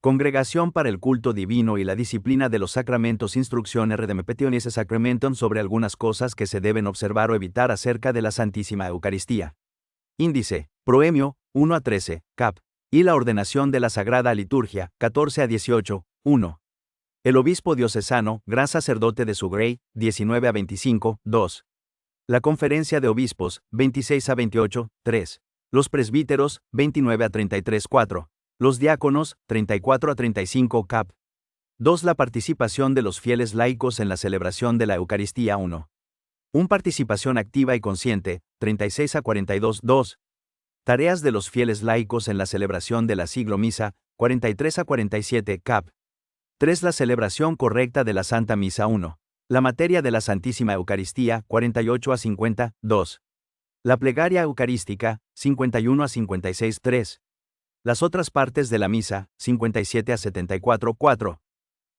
Congregación para el Culto Divino y la Disciplina de los Sacramentos. Instrucción RDM Petitiones Sacramentum sobre algunas cosas que se deben observar o evitar acerca de la Santísima Eucaristía. Índice, Proemio, 1 a 13, cap. Y la ordenación de la Sagrada Liturgia, 14 a 18, 1. El obispo diocesano, gran sacerdote de Sugrey, 19 a 25, 2. La conferencia de obispos, 26 a 28, 3. Los presbíteros, 29 a 33, 4. Los diáconos, 34 a 35, cap. 2. La participación de los fieles laicos en la celebración de la Eucaristía. 1. Un participación activa y consciente, 36 a 42, 2. Tareas de los fieles laicos en la celebración de la siglo misa, 43 a 47, cap. 3. La celebración correcta de la Santa Misa. 1. La materia de la Santísima Eucaristía, 48 a 50, 2. La plegaria eucarística, 51 a 56, 3. Las otras partes de la misa, 57 a 74, 4.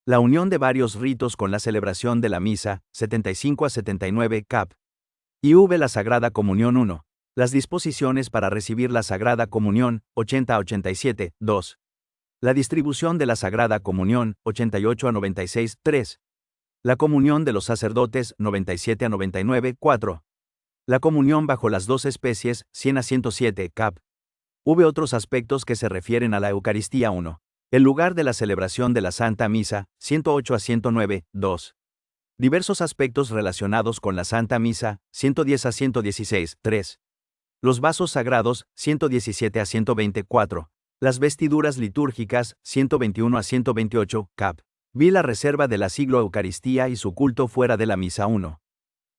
La unión de varios ritos con la celebración de la misa, 75 a 79, cap. Y la Sagrada Comunión. 1. Las disposiciones para recibir la Sagrada Comunión, 80 a 87, 2. La distribución de la Sagrada Comunión, 88 a 96, 3. La comunión de los sacerdotes, 97 a 99, 4. La comunión bajo las dos especies, 100 a 107, cap. Otros aspectos que se refieren a la Eucaristía. 1. El lugar de la celebración de la Santa Misa, 108 a 109, 2. Diversos aspectos relacionados con la Santa Misa, 110 a 116, 3. Los vasos sagrados, 117 a 124. Las vestiduras litúrgicas, 121 a 128, cap. La reserva de la siglo Eucaristía y su culto fuera de la misa. 1.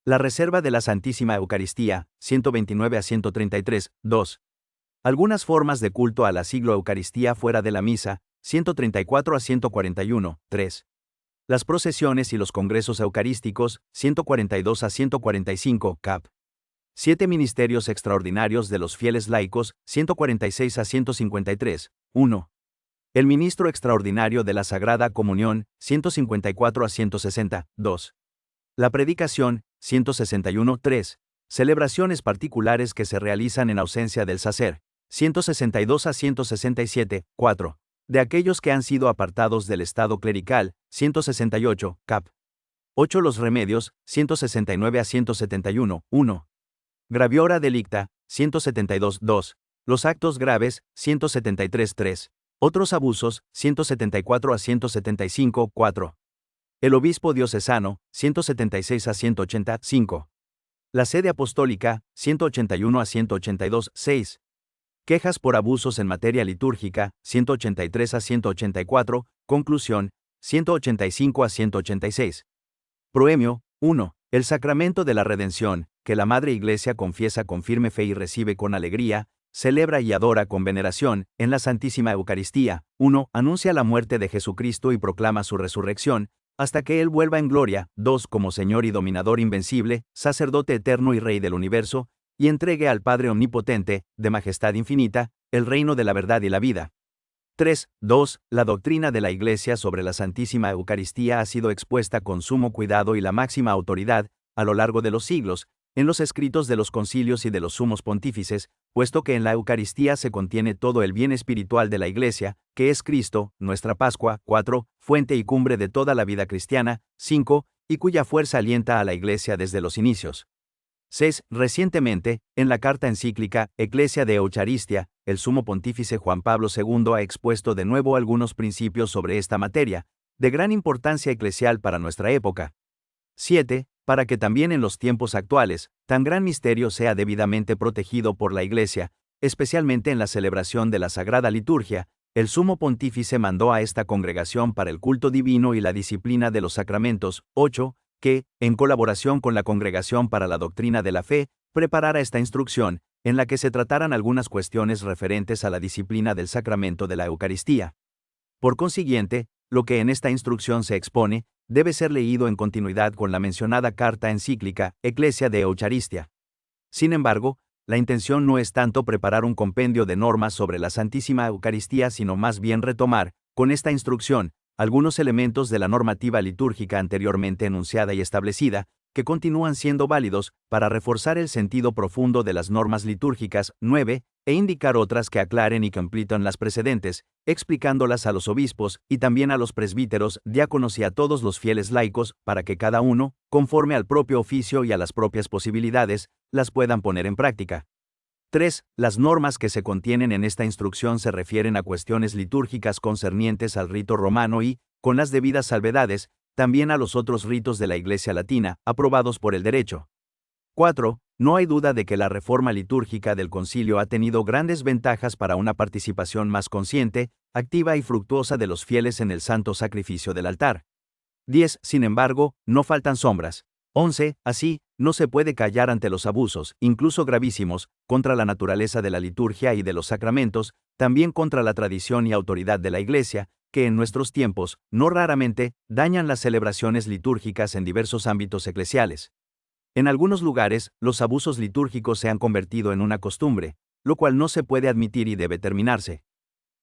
La reserva de la Santísima Eucaristía, 129 a 133, 2. Algunas formas de culto a la siglo Eucaristía fuera de la misa, 134 a 141, 3. Las procesiones y los congresos eucarísticos, 142 a 145, cap. 7 ministerios extraordinarios de los fieles laicos, 146 a 153, 1. El ministro extraordinario de la Sagrada Comunión, 154 a 160, 2. La predicación, 161, 3. Celebraciones particulares que se realizan en ausencia del sacer, 162 a 167, 4. De aquellos que han sido apartados del estado clerical, 168, cap. 8. Los remedios, 169 a 171, 1. Graviora delicta, 172, 2. Los actos graves, 173, 3. Otros abusos, 174 a 175, 4. El obispo diocesano, 176 a 185. La sede apostólica, 181 a 182, 6. Quejas por abusos en materia litúrgica, 183 a 184, conclusión, 185 a 186. Proemio, 1. El sacramento de la redención, que la Madre Iglesia confiesa con firme fe y recibe con alegría, celebra y adora con veneración, en la Santísima Eucaristía. 1. Anuncia la muerte de Jesucristo y proclama su resurrección, hasta que Él vuelva en gloria. 2. Como Señor y Dominador invencible, sacerdote eterno y Rey del universo, y entregue al Padre Omnipotente, de majestad infinita, el reino de la verdad y la vida. 3. 2. La doctrina de la Iglesia sobre la Santísima Eucaristía ha sido expuesta con sumo cuidado y la máxima autoridad, a lo largo de los siglos, en los escritos de los concilios y de los sumos pontífices, puesto que en la Eucaristía se contiene todo el bien espiritual de la Iglesia, que es Cristo, nuestra Pascua. 4. Fuente y cumbre de toda la vida cristiana. 5. Y cuya fuerza alienta a la Iglesia desde los inicios. 6. Recientemente, en la carta encíclica Ecclesia de Eucharistia, el sumo pontífice Juan Pablo II ha expuesto de nuevo algunos principios sobre esta materia, de gran importancia eclesial para nuestra época. 7. Para que también en los tiempos actuales, tan gran misterio sea debidamente protegido por la Iglesia, especialmente en la celebración de la Sagrada Liturgia, el sumo pontífice mandó a esta congregación para el culto divino y la disciplina de los sacramentos. 8. Que, en colaboración con la Congregación para la Doctrina de la Fe, preparara esta instrucción, en la que se trataran algunas cuestiones referentes a la disciplina del sacramento de la Eucaristía. Por consiguiente, lo que en esta instrucción se expone, debe ser leído en continuidad con la mencionada carta encíclica Ecclesia de Eucharistia. Sin embargo, la intención no es tanto preparar un compendio de normas sobre la Santísima Eucaristía, sino más bien retomar, con esta instrucción, algunos elementos de la normativa litúrgica anteriormente enunciada y establecida, que continúan siendo válidos para reforzar el sentido profundo de las normas litúrgicas. 9, e indicar otras que aclaren y completan las precedentes, explicándolas a los obispos y también a los presbíteros, diáconos y a todos los fieles laicos, para que cada uno, conforme al propio oficio y a las propias posibilidades, las puedan poner en práctica. 3. Las normas que se contienen en esta instrucción se refieren a cuestiones litúrgicas concernientes al rito romano y, con las debidas salvedades, también a los otros ritos de la Iglesia latina, aprobados por el derecho. 4. No hay duda de que la reforma litúrgica del concilio ha tenido grandes ventajas para una participación más consciente, activa y fructuosa de los fieles en el santo sacrificio del altar. 10. Sin embargo, no faltan sombras. 11. Así, no se puede callar ante los abusos, incluso gravísimos, contra la naturaleza de la liturgia y de los sacramentos, también contra la tradición y autoridad de la Iglesia, que en nuestros tiempos, no raramente, dañan las celebraciones litúrgicas en diversos ámbitos eclesiales. En algunos lugares, los abusos litúrgicos se han convertido en una costumbre, lo cual no se puede admitir y debe terminarse.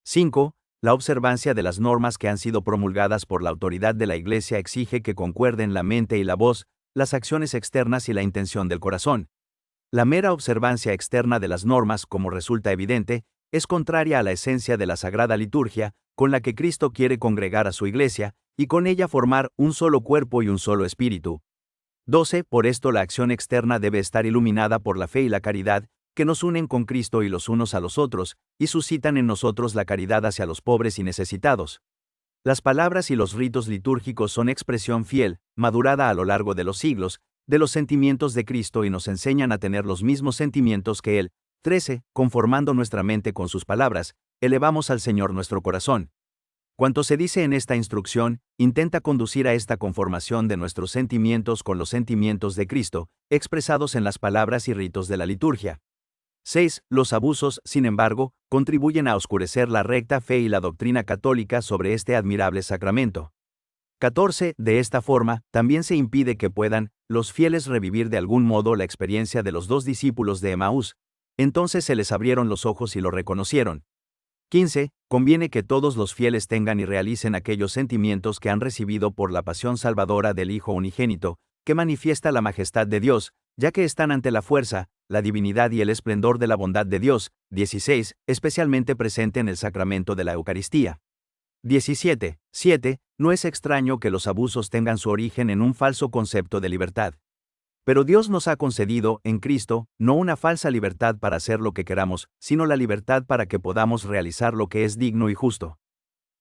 5. La observancia de las normas que han sido promulgadas por la autoridad de la Iglesia exige que concuerden la mente y la voz, las acciones externas y la intención del corazón. La mera observancia externa de las normas, como resulta evidente, es contraria a la esencia de la Sagrada Liturgia, con la que Cristo quiere congregar a su Iglesia, y con ella formar un solo cuerpo y un solo espíritu. 12. Por esto la acción externa debe estar iluminada por la fe y la caridad, que nos unen con Cristo y los unos a los otros, y suscitan en nosotros la caridad hacia los pobres y necesitados. Las palabras y los ritos litúrgicos son expresión fiel, madurada a lo largo de los siglos, de los sentimientos de Cristo y nos enseñan a tener los mismos sentimientos que Él. 13. Conformando nuestra mente con sus palabras, elevamos al Señor nuestro corazón. Cuanto se dice en esta instrucción, intenta conducir a esta conformación de nuestros sentimientos con los sentimientos de Cristo, expresados en las palabras y ritos de la liturgia. 6. Los abusos, sin embargo, contribuyen a oscurecer la recta fe y la doctrina católica sobre este admirable sacramento. 14. De esta forma, también se impide que puedan los fieles revivir de algún modo la experiencia de los dos discípulos de Emaús. Entonces se les abrieron los ojos y lo reconocieron. 15. Conviene que todos los fieles tengan y realicen aquellos sentimientos que han recibido por la pasión salvadora del Hijo unigénito, que manifiesta la majestad de Dios, ya que están ante la fuerza, la divinidad y el esplendor de la bondad de Dios. 16. Especialmente presente en el sacramento de la Eucaristía. 17. 7. No es extraño que los abusos tengan su origen en un falso concepto de libertad. Pero Dios nos ha concedido, en Cristo, no una falsa libertad para hacer lo que queramos, sino la libertad para que podamos realizar lo que es digno y justo.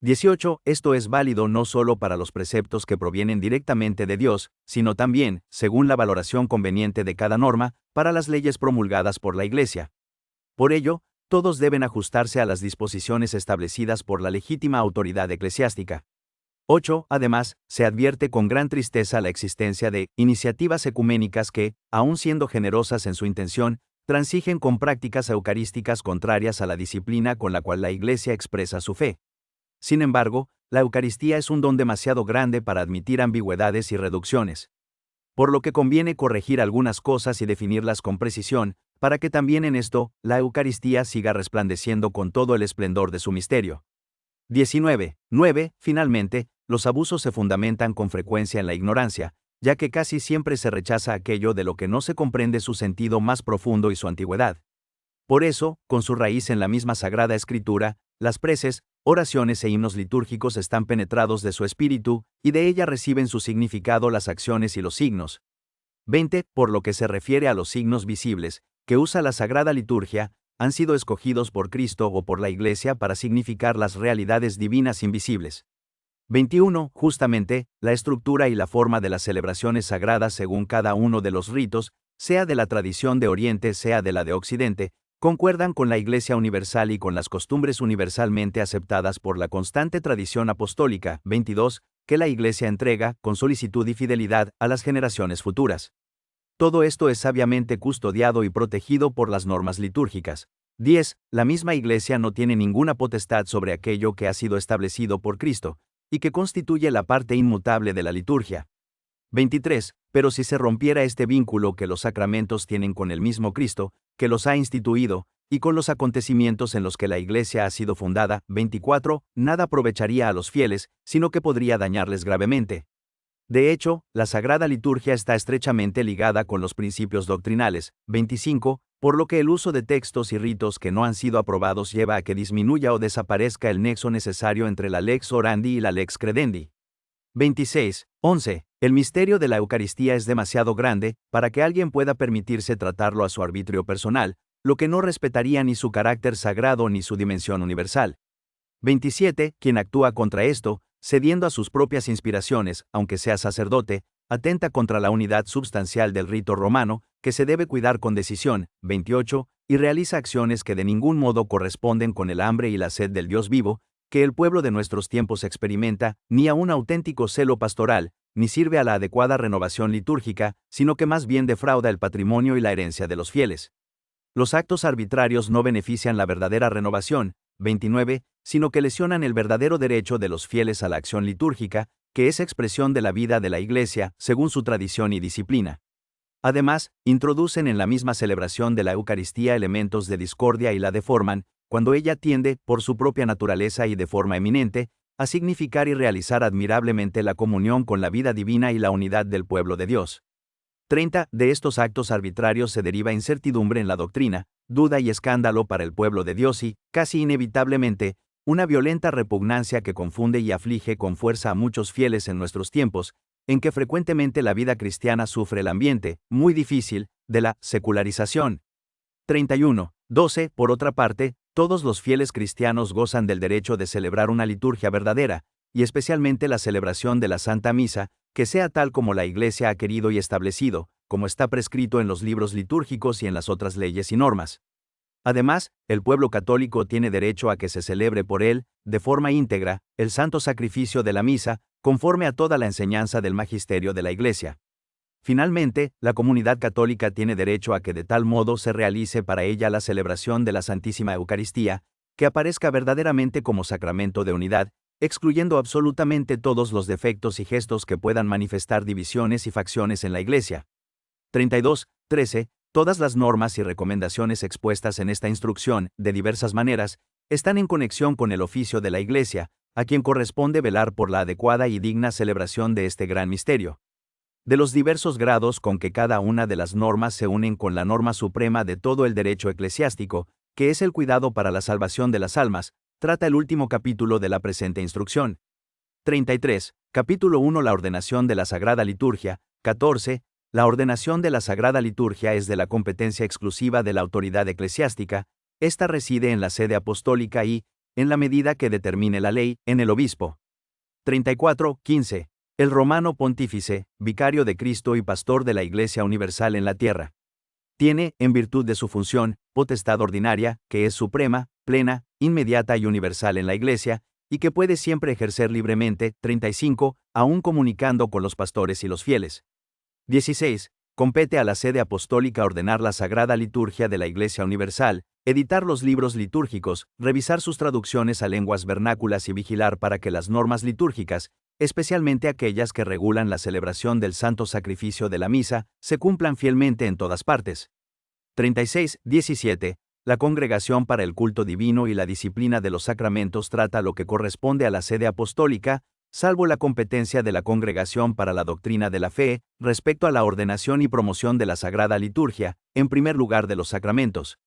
18. Esto es válido no solo para los preceptos que provienen directamente de Dios, sino también, según la valoración conveniente de cada norma, para las leyes promulgadas por la Iglesia. Por ello, todos deben ajustarse a las disposiciones establecidas por la legítima autoridad eclesiástica. 8. Además, se advierte con gran tristeza la existencia de iniciativas ecuménicas que, aun siendo generosas en su intención, transigen con prácticas eucarísticas contrarias a la disciplina con la cual la Iglesia expresa su fe. Sin embargo, la Eucaristía es un don demasiado grande para admitir ambigüedades y reducciones. Por lo que conviene corregir algunas cosas y definirlas con precisión, para que también en esto, la Eucaristía siga resplandeciendo con todo el esplendor de su misterio. 19. 9. Finalmente, los abusos se fundamentan con frecuencia en la ignorancia, ya que casi siempre se rechaza aquello de lo que no se comprende su sentido más profundo y su antigüedad. Por eso, con su raíz en la misma Sagrada Escritura, las preces, oraciones e himnos litúrgicos están penetrados de su espíritu, y de ella reciben su significado las acciones y los signos. 20. Por lo que se refiere a los signos visibles, que usa la Sagrada Liturgia, han sido escogidos por Cristo o por la Iglesia para significar las realidades divinas invisibles. 21. Justamente, la estructura y la forma de las celebraciones sagradas según cada uno de los ritos, sea de la tradición de Oriente sea de la de Occidente, concuerdan con la Iglesia universal y con las costumbres universalmente aceptadas por la constante tradición apostólica. 22. Que la Iglesia entrega, con solicitud y fidelidad, a las generaciones futuras. Todo esto es sabiamente custodiado y protegido por las normas litúrgicas. 10. La misma Iglesia no tiene ninguna potestad sobre aquello que ha sido establecido por Cristo, y que constituye la parte inmutable de la liturgia. 23. Pero si se rompiera este vínculo que los sacramentos tienen con el mismo Cristo, que los ha instituido, y con los acontecimientos en los que la Iglesia ha sido fundada. 24. Nada aprovecharía a los fieles, sino que podría dañarles gravemente. De hecho, la Sagrada Liturgia está estrechamente ligada con los principios doctrinales. 25, por lo que el uso de textos y ritos que no han sido aprobados lleva a que disminuya o desaparezca el nexo necesario entre la lex orandi y la lex credendi. 26. 11. El misterio de la Eucaristía es demasiado grande para que alguien pueda permitirse tratarlo a su arbitrio personal, lo que no respetaría ni su carácter sagrado ni su dimensión universal. 27. Quien actúa contra esto, cediendo a sus propias inspiraciones, aunque sea sacerdote, atenta contra la unidad substancial del rito romano, que se debe cuidar con decisión. 28. Y realiza acciones que de ningún modo corresponden con el hambre y la sed del Dios vivo, que el pueblo de nuestros tiempos experimenta, ni a un auténtico celo pastoral, ni sirve a la adecuada renovación litúrgica, sino que más bien defrauda el patrimonio y la herencia de los fieles. Los actos arbitrarios no benefician la verdadera renovación. 29, sino que lesionan el verdadero derecho de los fieles a la acción litúrgica, que es expresión de la vida de la Iglesia, según su tradición y disciplina. Además, introducen en la misma celebración de la Eucaristía elementos de discordia y la deforman, cuando ella tiende, por su propia naturaleza y de forma eminente, a significar y realizar admirablemente la comunión con la vida divina y la unidad del pueblo de Dios. 30. De estos actos arbitrarios se deriva incertidumbre en la doctrina, duda y escándalo para el pueblo de Dios y, casi inevitablemente, una violenta repugnancia que confunde y aflige con fuerza a muchos fieles en nuestros tiempos, en que frecuentemente la vida cristiana sufre el ambiente, muy difícil, de la secularización. 31. 12. Por otra parte, todos los fieles cristianos gozan del derecho de celebrar una liturgia verdadera, y especialmente la celebración de la Santa Misa, que sea tal como la Iglesia ha querido y establecido, como está prescrito en los libros litúrgicos y en las otras leyes y normas. Además, el pueblo católico tiene derecho a que se celebre por él, de forma íntegra, el santo sacrificio de la misa, conforme a toda la enseñanza del magisterio de la Iglesia. Finalmente, la comunidad católica tiene derecho a que de tal modo se realice para ella la celebración de la Santísima Eucaristía, que aparezca verdaderamente como sacramento de unidad, excluyendo absolutamente todos los defectos y gestos que puedan manifestar divisiones y facciones en la Iglesia. 32. 13. Todas las normas y recomendaciones expuestas en esta instrucción, de diversas maneras, están en conexión con el oficio de la Iglesia, a quien corresponde velar por la adecuada y digna celebración de este gran misterio. De los diversos grados con que cada una de las normas se unen con la norma suprema de todo el derecho eclesiástico, que es el cuidado para la salvación de las almas, trata el último capítulo de la presente instrucción. 33. Capítulo 1. La ordenación de la Sagrada Liturgia. 14. La ordenación de la Sagrada Liturgia es de la competencia exclusiva de la autoridad eclesiástica. Esta reside en la sede apostólica y, en la medida que determine la ley, en el obispo. 34. 15. El romano pontífice, vicario de Cristo y pastor de la Iglesia universal en la tierra. Tiene, en virtud de su función, potestad ordinaria, que es suprema, plena, inmediata y universal en la Iglesia, y que puede siempre ejercer libremente. 35. Aún comunicando con los pastores y los fieles. 16. Compete a la sede apostólica ordenar la Sagrada Liturgia de la Iglesia Universal, editar los libros litúrgicos, revisar sus traducciones a lenguas vernáculas y vigilar para que las normas litúrgicas, especialmente aquellas que regulan la celebración del santo sacrificio de la misa, se cumplan fielmente en todas partes. 36. 17. La Congregación para el Culto Divino y la Disciplina de los Sacramentos trata lo que corresponde a la sede apostólica, salvo la competencia de la Congregación para la Doctrina de la Fe, respecto a la ordenación y promoción de la Sagrada Liturgia, en primer lugar de los sacramentos.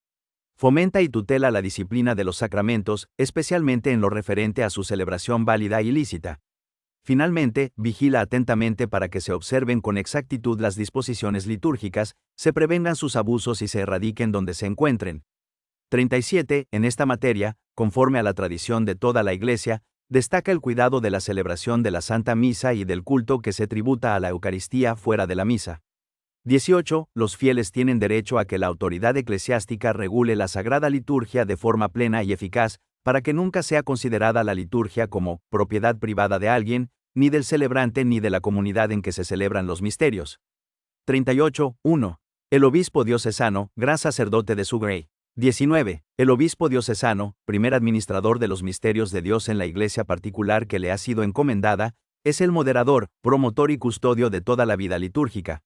Fomenta y tutela la disciplina de los sacramentos, especialmente en lo referente a su celebración válida y lícita. Finalmente, vigila atentamente para que se observen con exactitud las disposiciones litúrgicas, se prevengan sus abusos y se erradiquen donde se encuentren. 37. En esta materia, conforme a la tradición de toda la Iglesia, destaca el cuidado de la celebración de la Santa Misa y del culto que se tributa a la Eucaristía fuera de la misa. 18. Los fieles tienen derecho a que la autoridad eclesiástica regule la Sagrada Liturgia de forma plena y eficaz, para que nunca sea considerada la liturgia como propiedad privada de alguien, ni del celebrante ni de la comunidad en que se celebran los misterios. 38. 1. El obispo diocesano, gran sacerdote de su grey. 19. El obispo diocesano, primer administrador de los misterios de Dios en la iglesia particular que le ha sido encomendada, es el moderador, promotor y custodio de toda la vida litúrgica.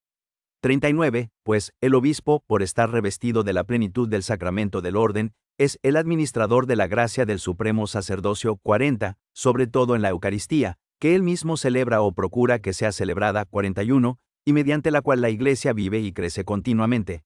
39. Pues, el obispo, por estar revestido de la plenitud del sacramento del orden, es el administrador de la gracia del supremo sacerdocio. 40. Sobre todo en la Eucaristía, que él mismo celebra o procura que sea celebrada. 41, y mediante la cual la Iglesia vive y crece continuamente.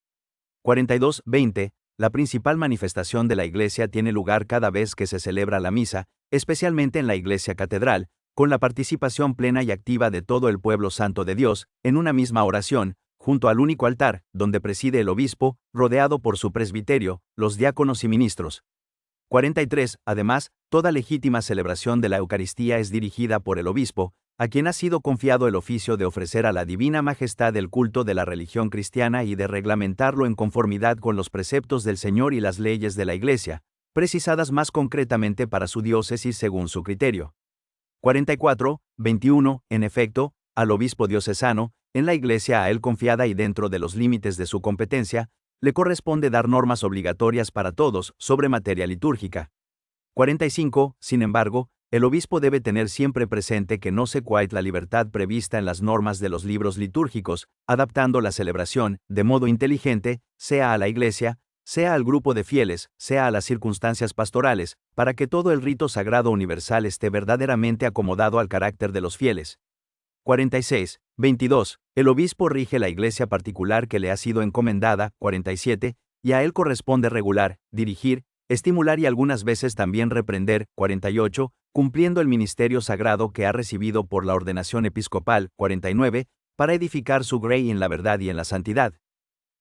42, 20. La principal manifestación de la Iglesia tiene lugar cada vez que se celebra la misa, especialmente en la Iglesia Catedral, con la participación plena y activa de todo el pueblo santo de Dios, en una misma oración, junto al único altar, donde preside el obispo, rodeado por su presbiterio, los diáconos y ministros. 43. Además, toda legítima celebración de la Eucaristía es dirigida por el obispo, a quien ha sido confiado el oficio de ofrecer a la Divina Majestad el culto de la religión cristiana y de reglamentarlo en conformidad con los preceptos del Señor y las leyes de la Iglesia, precisadas más concretamente para su diócesis según su criterio. 44, 21. En efecto, al obispo diocesano, en la Iglesia a él confiada y dentro de los límites de su competencia, le corresponde dar normas obligatorias para todos sobre materia litúrgica. 45. Sin embargo, el obispo debe tener siempre presente que no se coarta la libertad prevista en las normas de los libros litúrgicos, adaptando la celebración, de modo inteligente, sea a la Iglesia, sea al grupo de fieles, sea a las circunstancias pastorales, para que todo el rito sagrado universal esté verdaderamente acomodado al carácter de los fieles. 46. 22. El obispo rige la iglesia particular que le ha sido encomendada. 47. Y a él corresponde regular, dirigir, estimular y algunas veces también reprender. 48. Cumpliendo el ministerio sagrado que ha recibido por la ordenación episcopal. 49. Para edificar su grey en la verdad y en la santidad.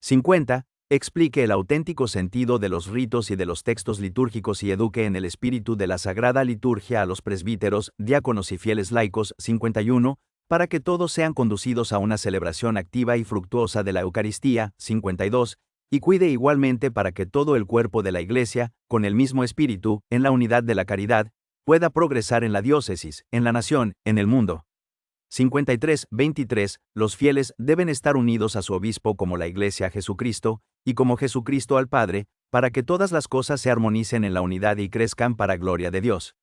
50. Explique el auténtico sentido de los ritos y de los textos litúrgicos y eduque en el espíritu de la sagrada liturgia a los presbíteros, diáconos y fieles laicos. 51. Para que todos sean conducidos a una celebración activa y fructuosa de la Eucaristía. 52. Y cuide igualmente para que todo el cuerpo de la Iglesia, con el mismo espíritu, en la unidad de la caridad, pueda progresar en la diócesis, en la nación, en el mundo. 53, 23. Los fieles deben estar unidos a su obispo como la Iglesia a Jesucristo, y como Jesucristo al Padre, para que todas las cosas se armonicen en la unidad y crezcan para gloria de Dios.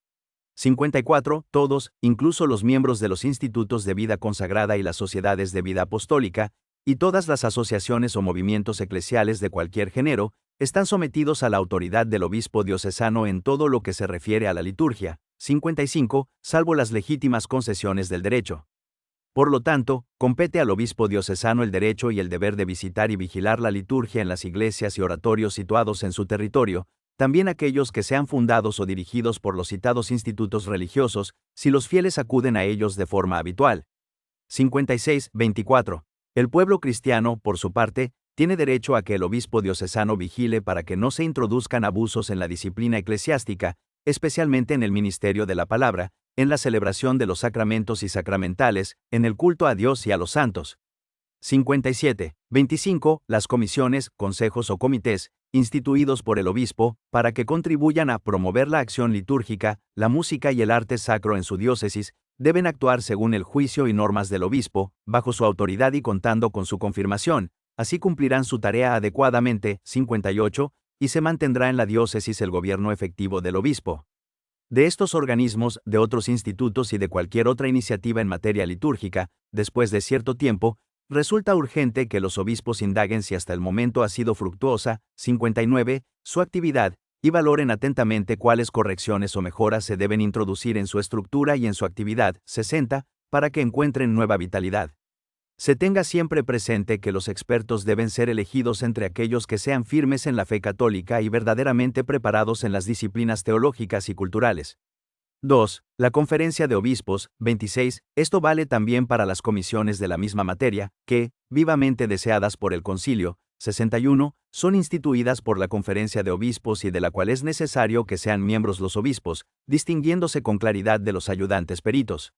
54. Todos, incluso los miembros de los institutos de vida consagrada y las sociedades de vida apostólica, y todas las asociaciones o movimientos eclesiales de cualquier género, están sometidos a la autoridad del obispo diocesano en todo lo que se refiere a la liturgia. 55. Salvo las legítimas concesiones del derecho. Por lo tanto, compete al obispo diocesano el derecho y el deber de visitar y vigilar la liturgia en las iglesias y oratorios situados en su territorio, también aquellos que sean fundados o dirigidos por los citados institutos religiosos, si los fieles acuden a ellos de forma habitual. 56, 24. El pueblo cristiano, por su parte, tiene derecho a que el obispo diocesano vigile para que no se introduzcan abusos en la disciplina eclesiástica, especialmente en el ministerio de la palabra, en la celebración de los sacramentos y sacramentales, en el culto a Dios y a los santos. 57. 25. Las comisiones, consejos o comités, instituidos por el obispo, para que contribuyan a promover la acción litúrgica, la música y el arte sacro en su diócesis, deben actuar según el juicio y normas del obispo, bajo su autoridad y contando con su confirmación, así cumplirán su tarea adecuadamente. 58. Y se mantendrá en la diócesis el gobierno efectivo del obispo. De estos organismos, de otros institutos y de cualquier otra iniciativa en materia litúrgica, después de cierto tiempo, resulta urgente que los obispos indaguen si hasta el momento ha sido fructuosa. 59. Su actividad, y valoren atentamente cuáles correcciones o mejoras se deben introducir en su estructura y en su actividad. 60. Para que encuentren nueva vitalidad. Se tenga siempre presente que los expertos deben ser elegidos entre aquellos que sean firmes en la fe católica y verdaderamente preparados en las disciplinas teológicas y culturales. 2. La Conferencia de Obispos. 26. Esto vale también para las comisiones de la misma materia, que, vivamente deseadas por el Concilio. 61. Son instituidas por la Conferencia de Obispos y de la cual es necesario que sean miembros los obispos, distinguiéndose con claridad de los ayudantes peritos.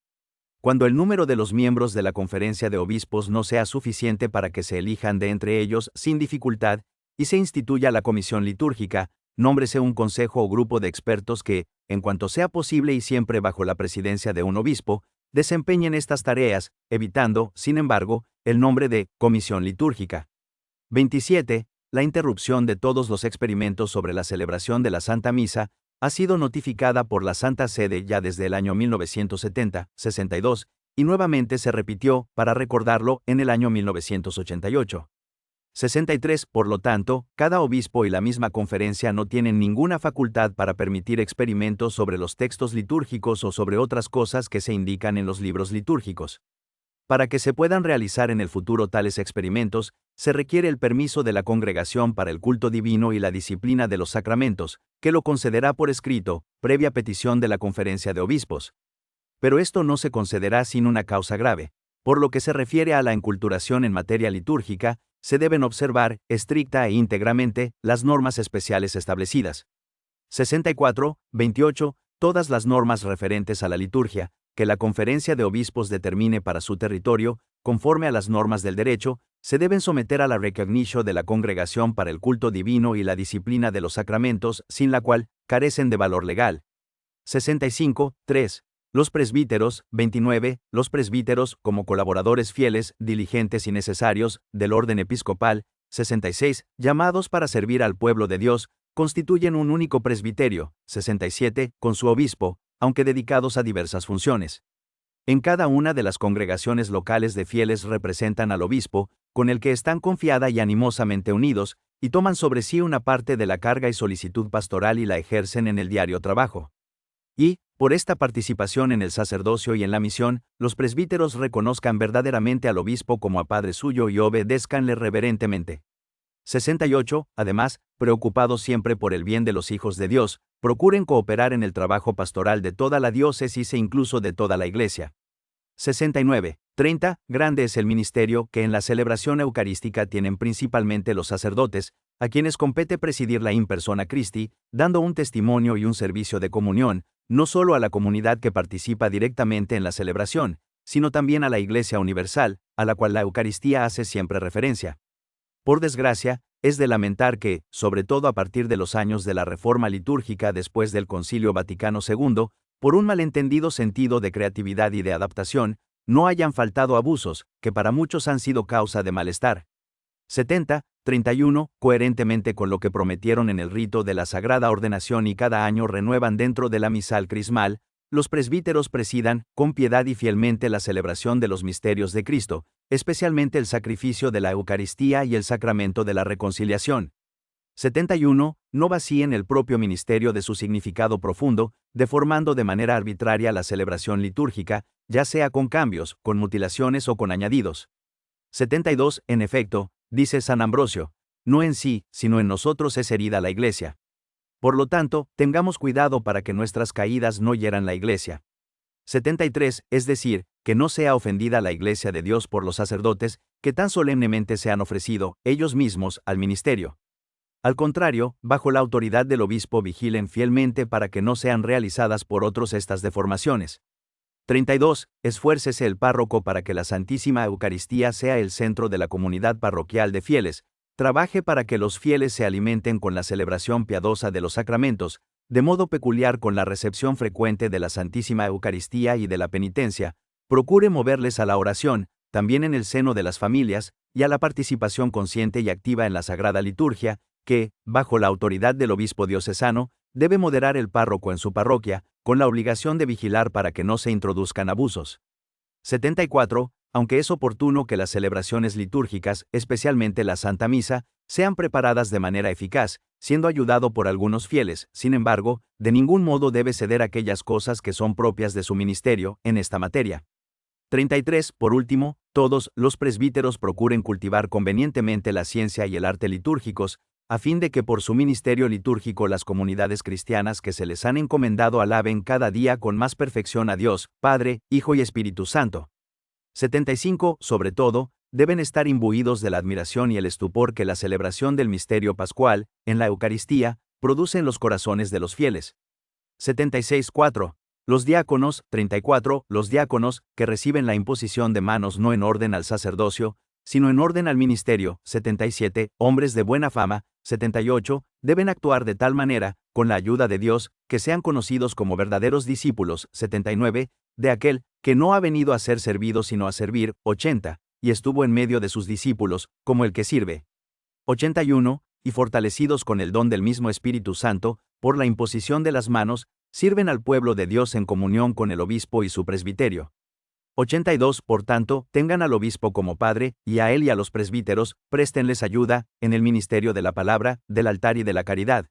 Cuando el número de los miembros de la Conferencia de Obispos no sea suficiente para que se elijan de entre ellos sin dificultad, y se instituya la comisión litúrgica, nómbrese un consejo o grupo de expertos que, en cuanto sea posible y siempre bajo la presidencia de un obispo, desempeñen estas tareas, evitando, sin embargo, el nombre de comisión litúrgica. 27. La interrupción de todos los experimentos sobre la celebración de la Santa Misa ha sido notificada por la Santa Sede ya desde el año 1970, 62, y nuevamente se repitió, para recordarlo, en el año 1988. 63. Por lo tanto, cada obispo y la misma conferencia no tienen ninguna facultad para permitir experimentos sobre los textos litúrgicos o sobre otras cosas que se indican en los libros litúrgicos. Para que se puedan realizar en el futuro tales experimentos, se requiere el permiso de la congregación para el culto divino y la disciplina de los sacramentos, que lo concederá por escrito, previa petición de la conferencia de obispos. Pero esto no se concederá sin una causa grave. Por lo que se refiere a la enculturación en materia litúrgica, se deben observar, estricta e íntegramente, las normas especiales establecidas. 64, 28. Todas las normas referentes a la liturgia, que la conferencia de obispos determine para su territorio, conforme a las normas del derecho, se deben someter a la recognition de la congregación para el culto divino y la disciplina de los sacramentos, sin la cual, carecen de valor legal. 65, 3. Los presbíteros, 29, los presbíteros, como colaboradores fieles, diligentes y necesarios, del orden episcopal, 66, llamados para servir al pueblo de Dios, constituyen un único presbiterio, 67, con su obispo, aunque dedicados a diversas funciones. En cada una de las congregaciones locales de fieles representan al obispo, con el que están confiada y animosamente unidos, y toman sobre sí una parte de la carga y solicitud pastoral y la ejercen en el diario trabajo. Y, por esta participación en el sacerdocio y en la misión, los presbíteros reconozcan verdaderamente al obispo como a padre suyo y obedézcanle reverentemente. 68. Además, preocupados siempre por el bien de los hijos de Dios, procuren cooperar en el trabajo pastoral de toda la diócesis e incluso de toda la Iglesia. 69. 30. Grande es el ministerio que en la celebración eucarística tienen principalmente los sacerdotes, a quienes compete presidir la in persona Christi, dando un testimonio y un servicio de comunión, no solo a la comunidad que participa directamente en la celebración, sino también a la Iglesia universal, a la cual la Eucaristía hace siempre referencia. Por desgracia, es de lamentar que, sobre todo a partir de los años de la Reforma litúrgica después del Concilio Vaticano II, por un malentendido sentido de creatividad y de adaptación, no hayan faltado abusos, que para muchos han sido causa de malestar. 70, 31, coherentemente con lo que prometieron en el rito de la Sagrada Ordenación y cada año renuevan dentro de la misal crismal, los presbíteros presidan, con piedad y fielmente la celebración de los misterios de Cristo, especialmente el sacrificio de la Eucaristía y el sacramento de la reconciliación. 71. No vacíen el propio ministerio de su significado profundo, deformando de manera arbitraria la celebración litúrgica, ya sea con cambios, con mutilaciones o con añadidos. 72. En efecto, dice San Ambrosio, no en sí, sino en nosotros es herida la Iglesia. Por lo tanto, tengamos cuidado para que nuestras caídas no hieran la Iglesia. 73. Es decir, que no sea ofendida la Iglesia de Dios por los sacerdotes, que tan solemnemente se han ofrecido, ellos mismos, al ministerio. Al contrario, bajo la autoridad del obispo vigilen fielmente para que no sean realizadas por otros estas deformaciones. 32. Esfuércese el párroco para que la Santísima Eucaristía sea el centro de la comunidad parroquial de fieles, trabaje para que los fieles se alimenten con la celebración piadosa de los sacramentos, de modo peculiar con la recepción frecuente de la Santísima Eucaristía y de la penitencia, procure moverles a la oración, también en el seno de las familias, y a la participación consciente y activa en la Sagrada Liturgia, que, bajo la autoridad del obispo diocesano, debe moderar el párroco en su parroquia, con la obligación de vigilar para que no se introduzcan abusos. 74. Aunque es oportuno que las celebraciones litúrgicas, especialmente la Santa Misa, sean preparadas de manera eficaz, siendo ayudado por algunos fieles, sin embargo, de ningún modo debe ceder aquellas cosas que son propias de su ministerio, en esta materia. 33. Por último, todos los presbíteros procuren cultivar convenientemente la ciencia y el arte litúrgicos, a fin de que por su ministerio litúrgico las comunidades cristianas que se les han encomendado alaben cada día con más perfección a Dios, Padre, Hijo y Espíritu Santo. 75. Sobre todo, deben estar imbuidos de la admiración y el estupor que la celebración del misterio pascual, en la Eucaristía, produce en los corazones de los fieles. 76. 4. Los diáconos, 34. Los diáconos, que reciben la imposición de manos no en orden al sacerdocio, sino en orden al ministerio. 77. Hombres de buena fama. 78. Deben actuar de tal manera, con la ayuda de Dios, que sean conocidos como verdaderos discípulos. 79. De aquel, que no ha venido a ser servido sino a servir. 80. Y estuvo en medio de sus discípulos, como el que sirve. 81. Y fortalecidos con el don del mismo Espíritu Santo, por la imposición de las manos, sirven al pueblo de Dios en comunión con el obispo y su presbiterio. 82. Por tanto, tengan al obispo como padre, y a él y a los presbíteros, préstenles ayuda, en el ministerio de la palabra, del altar y de la caridad.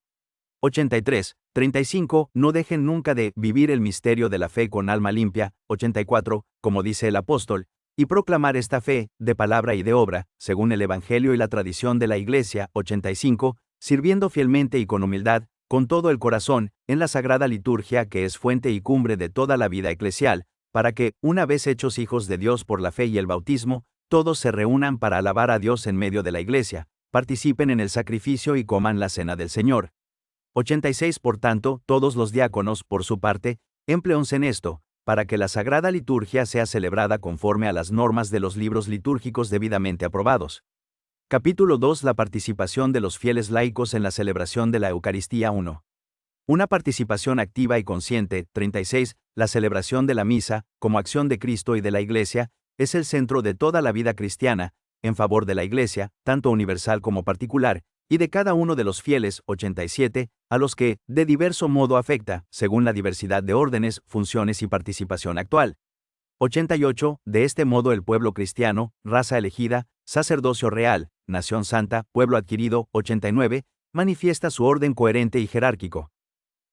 83. 35. No dejen nunca de vivir el misterio de la fe con alma limpia. 84. Como dice el apóstol, y proclamar esta fe, de palabra y de obra, según el Evangelio y la tradición de la Iglesia. 85. Sirviendo fielmente y con humildad, con todo el corazón, en la sagrada liturgia que es fuente y cumbre de toda la vida eclesial, para que, una vez hechos hijos de Dios por la fe y el bautismo, todos se reúnan para alabar a Dios en medio de la Iglesia, participen en el sacrificio y coman la cena del Señor. 86. Por tanto, todos los diáconos, por su parte, empléonse en esto, para que la sagrada liturgia sea celebrada conforme a las normas de los libros litúrgicos debidamente aprobados. Capítulo 2. La participación de los fieles laicos en la celebración de la Eucaristía 1. Una participación activa y consciente. 36. La celebración de la misa, como acción de Cristo y de la Iglesia, es el centro de toda la vida cristiana, en favor de la Iglesia, tanto universal como particular, y de cada uno de los fieles. 87. A los que, de diverso modo afecta, según la diversidad de órdenes, funciones y participación actual. 88. De este modo el pueblo cristiano, raza elegida, sacerdocio real, nación santa, pueblo adquirido. 89. Manifiesta su orden coherente y jerárquico.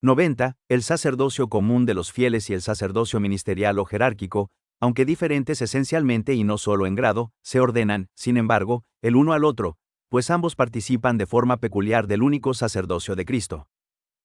90. El sacerdocio común de los fieles y el sacerdocio ministerial o jerárquico, aunque diferentes esencialmente y no solo en grado, se ordenan, sin embargo, el uno al otro, pues ambos participan de forma peculiar del único sacerdocio de Cristo.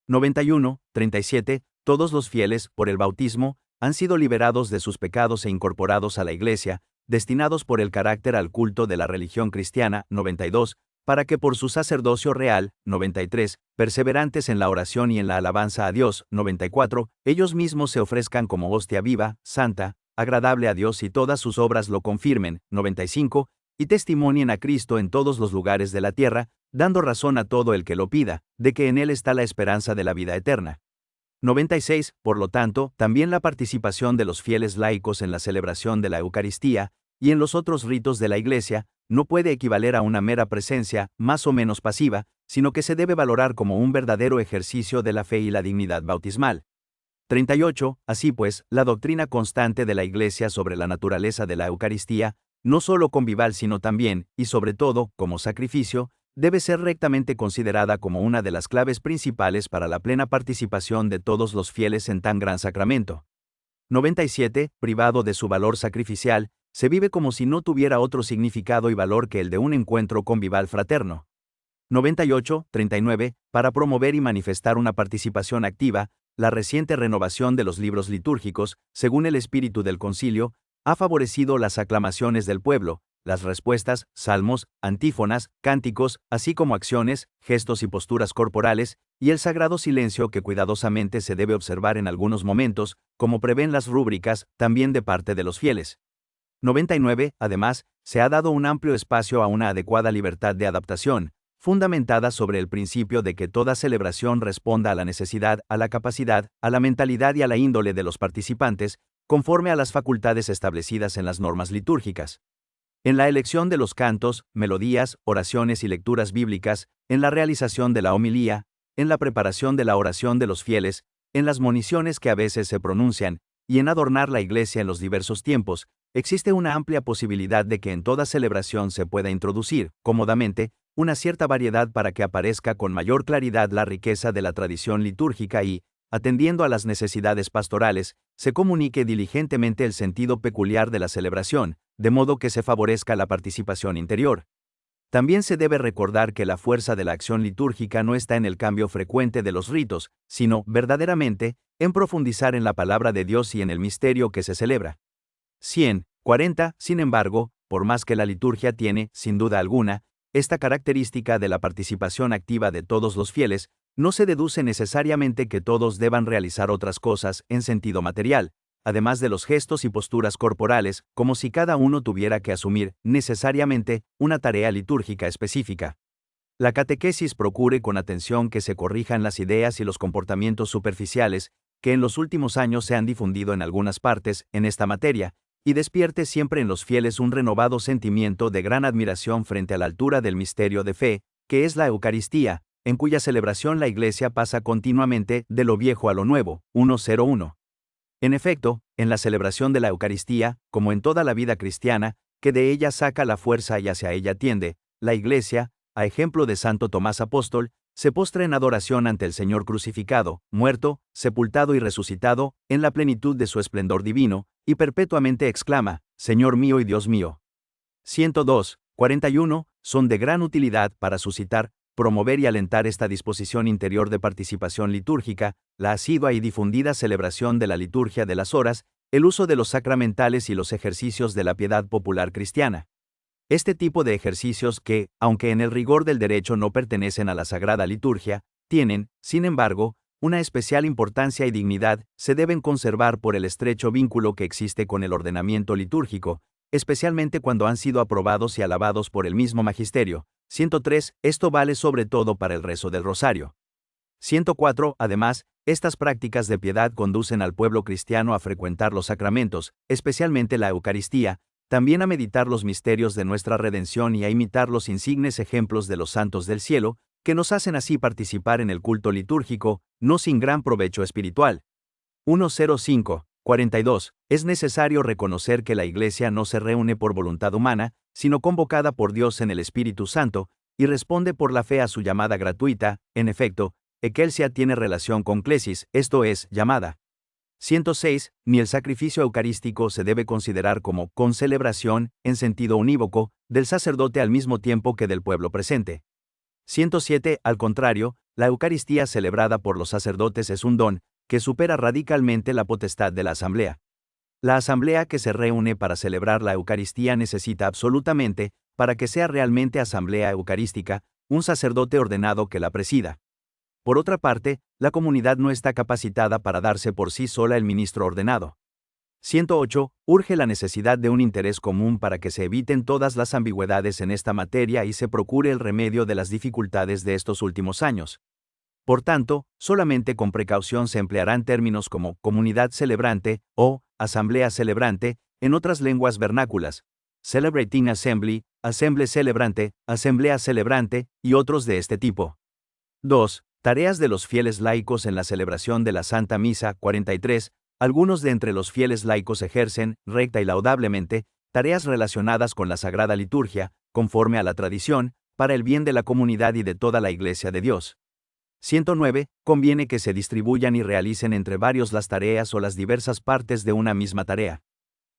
91. 37. Todos los fieles, por el bautismo, han sido liberados de sus pecados e incorporados a la Iglesia, destinados por el carácter al culto de la religión cristiana. 92. Para que por su sacerdocio real. 93. Perseverantes en la oración y en la alabanza a Dios. 94. Ellos mismos se ofrezcan como hostia viva, santa, agradable a Dios y todas sus obras lo confirmen. 95. Y testimonien a Cristo en todos los lugares de la tierra, dando razón a todo el que lo pida, de que en él está la esperanza de la vida eterna. 96. Por lo tanto, también la participación de los fieles laicos en la celebración de la Eucaristía, y en los otros ritos de la Iglesia, no puede equivaler a una mera presencia, más o menos pasiva, sino que se debe valorar como un verdadero ejercicio de la fe y la dignidad bautismal. 38. Así pues, la doctrina constante de la Iglesia sobre la naturaleza de la Eucaristía, no solo convival sino también, y sobre todo, como sacrificio, debe ser rectamente considerada como una de las claves principales para la plena participación de todos los fieles en tan gran sacramento. 97. Privado de su valor sacrificial, se vive como si no tuviera otro significado y valor que el de un encuentro convival fraterno. 98. 39. Para promover y manifestar una participación activa, la reciente renovación de los libros litúrgicos, según el espíritu del concilio, ha favorecido las aclamaciones del pueblo, las respuestas, salmos, antífonas, cánticos, así como acciones, gestos y posturas corporales, y el sagrado silencio que cuidadosamente se debe observar en algunos momentos, como prevén las rúbricas, también de parte de los fieles. 99. Además, se ha dado un amplio espacio a una adecuada libertad de adaptación, fundamentada sobre el principio de que toda celebración responda a la necesidad, a la capacidad, a la mentalidad y a la índole de los participantes, conforme a las facultades establecidas en las normas litúrgicas. En la elección de los cantos, melodías, oraciones y lecturas bíblicas, en la realización de la homilía, en la preparación de la oración de los fieles, en las moniciones que a veces se pronuncian, y en adornar la Iglesia en los diversos tiempos, existe una amplia posibilidad de que en toda celebración se pueda introducir, cómodamente, una cierta variedad para que aparezca con mayor claridad la riqueza de la tradición litúrgica y, atendiendo a las necesidades pastorales, se comunique diligentemente el sentido peculiar de la celebración, de modo que se favorezca la participación interior. También se debe recordar que la fuerza de la acción litúrgica no está en el cambio frecuente de los ritos, sino, verdaderamente, en profundizar en la palabra de Dios y en el misterio que se celebra. 140. Sin embargo, por más que la liturgia tiene, sin duda alguna, esta característica de la participación activa de todos los fieles, no se deduce necesariamente que todos deban realizar otras cosas en sentido material, además de los gestos y posturas corporales, como si cada uno tuviera que asumir, necesariamente, una tarea litúrgica específica. La catequesis procure con atención que se corrijan las ideas y los comportamientos superficiales, que en los últimos años se han difundido en algunas partes, en esta materia, y despierte siempre en los fieles un renovado sentimiento de gran admiración frente a la altura del misterio de fe, que es la Eucaristía, en cuya celebración la Iglesia pasa continuamente de lo viejo a lo nuevo. 101. En efecto, en la celebración de la Eucaristía, como en toda la vida cristiana, que de ella saca la fuerza y hacia ella tiende, la Iglesia, a ejemplo de Santo Tomás Apóstol, se postra en adoración ante el Señor crucificado, muerto, sepultado y resucitado, en la plenitud de su esplendor divino, y perpetuamente exclama, Señor mío y Dios mío. 102, 41, son de gran utilidad para suscitar, promover y alentar esta disposición interior de participación litúrgica, la asidua y difundida celebración de la liturgia de las horas, el uso de los sacramentales y los ejercicios de la piedad popular cristiana. Este tipo de ejercicios que, aunque en el rigor del derecho no pertenecen a la sagrada liturgia, tienen, sin embargo, una especial importancia y dignidad, se deben conservar por el estrecho vínculo que existe con el ordenamiento litúrgico, especialmente cuando han sido aprobados y alabados por el mismo magisterio. 103. Esto vale sobre todo para el rezo del rosario. 104. Además, estas prácticas de piedad conducen al pueblo cristiano a frecuentar los sacramentos, especialmente la Eucaristía, también a meditar los misterios de nuestra redención y a imitar los insignes ejemplos de los santos del cielo, que nos hacen así participar en el culto litúrgico, no sin gran provecho espiritual. 105. 42. Es necesario reconocer que la Iglesia no se reúne por voluntad humana, sino convocada por Dios en el Espíritu Santo, y responde por la fe a su llamada gratuita. En efecto, Ecclesia tiene relación con Clesis, esto es, llamada. 106. Ni el sacrificio eucarístico se debe considerar como concelebración, en sentido unívoco, del sacerdote al mismo tiempo que del pueblo presente. 107. Al contrario, la Eucaristía celebrada por los sacerdotes es un don, que supera radicalmente la potestad de la asamblea. La asamblea que se reúne para celebrar la Eucaristía necesita absolutamente, para que sea realmente asamblea eucarística, un sacerdote ordenado que la presida. Por otra parte, la comunidad no está capacitada para darse por sí sola el ministro ordenado. 108. Urge la necesidad de un interés común para que se eviten todas las ambigüedades en esta materia y se procure el remedio de las dificultades de estos últimos años. Por tanto, solamente con precaución se emplearán términos como comunidad celebrante o asamblea celebrante, en otras lenguas vernáculas, celebrating assembly, assemble celebrante, asamblea celebrante, y otros de este tipo. 2. Tareas de los fieles laicos en la celebración de la Santa Misa. 43. Algunos de entre los fieles laicos ejercen, recta y laudablemente, tareas relacionadas con la Sagrada Liturgia, conforme a la tradición, para el bien de la comunidad y de toda la Iglesia de Dios. 109. Conviene que se distribuyan y realicen entre varios las tareas o las diversas partes de una misma tarea.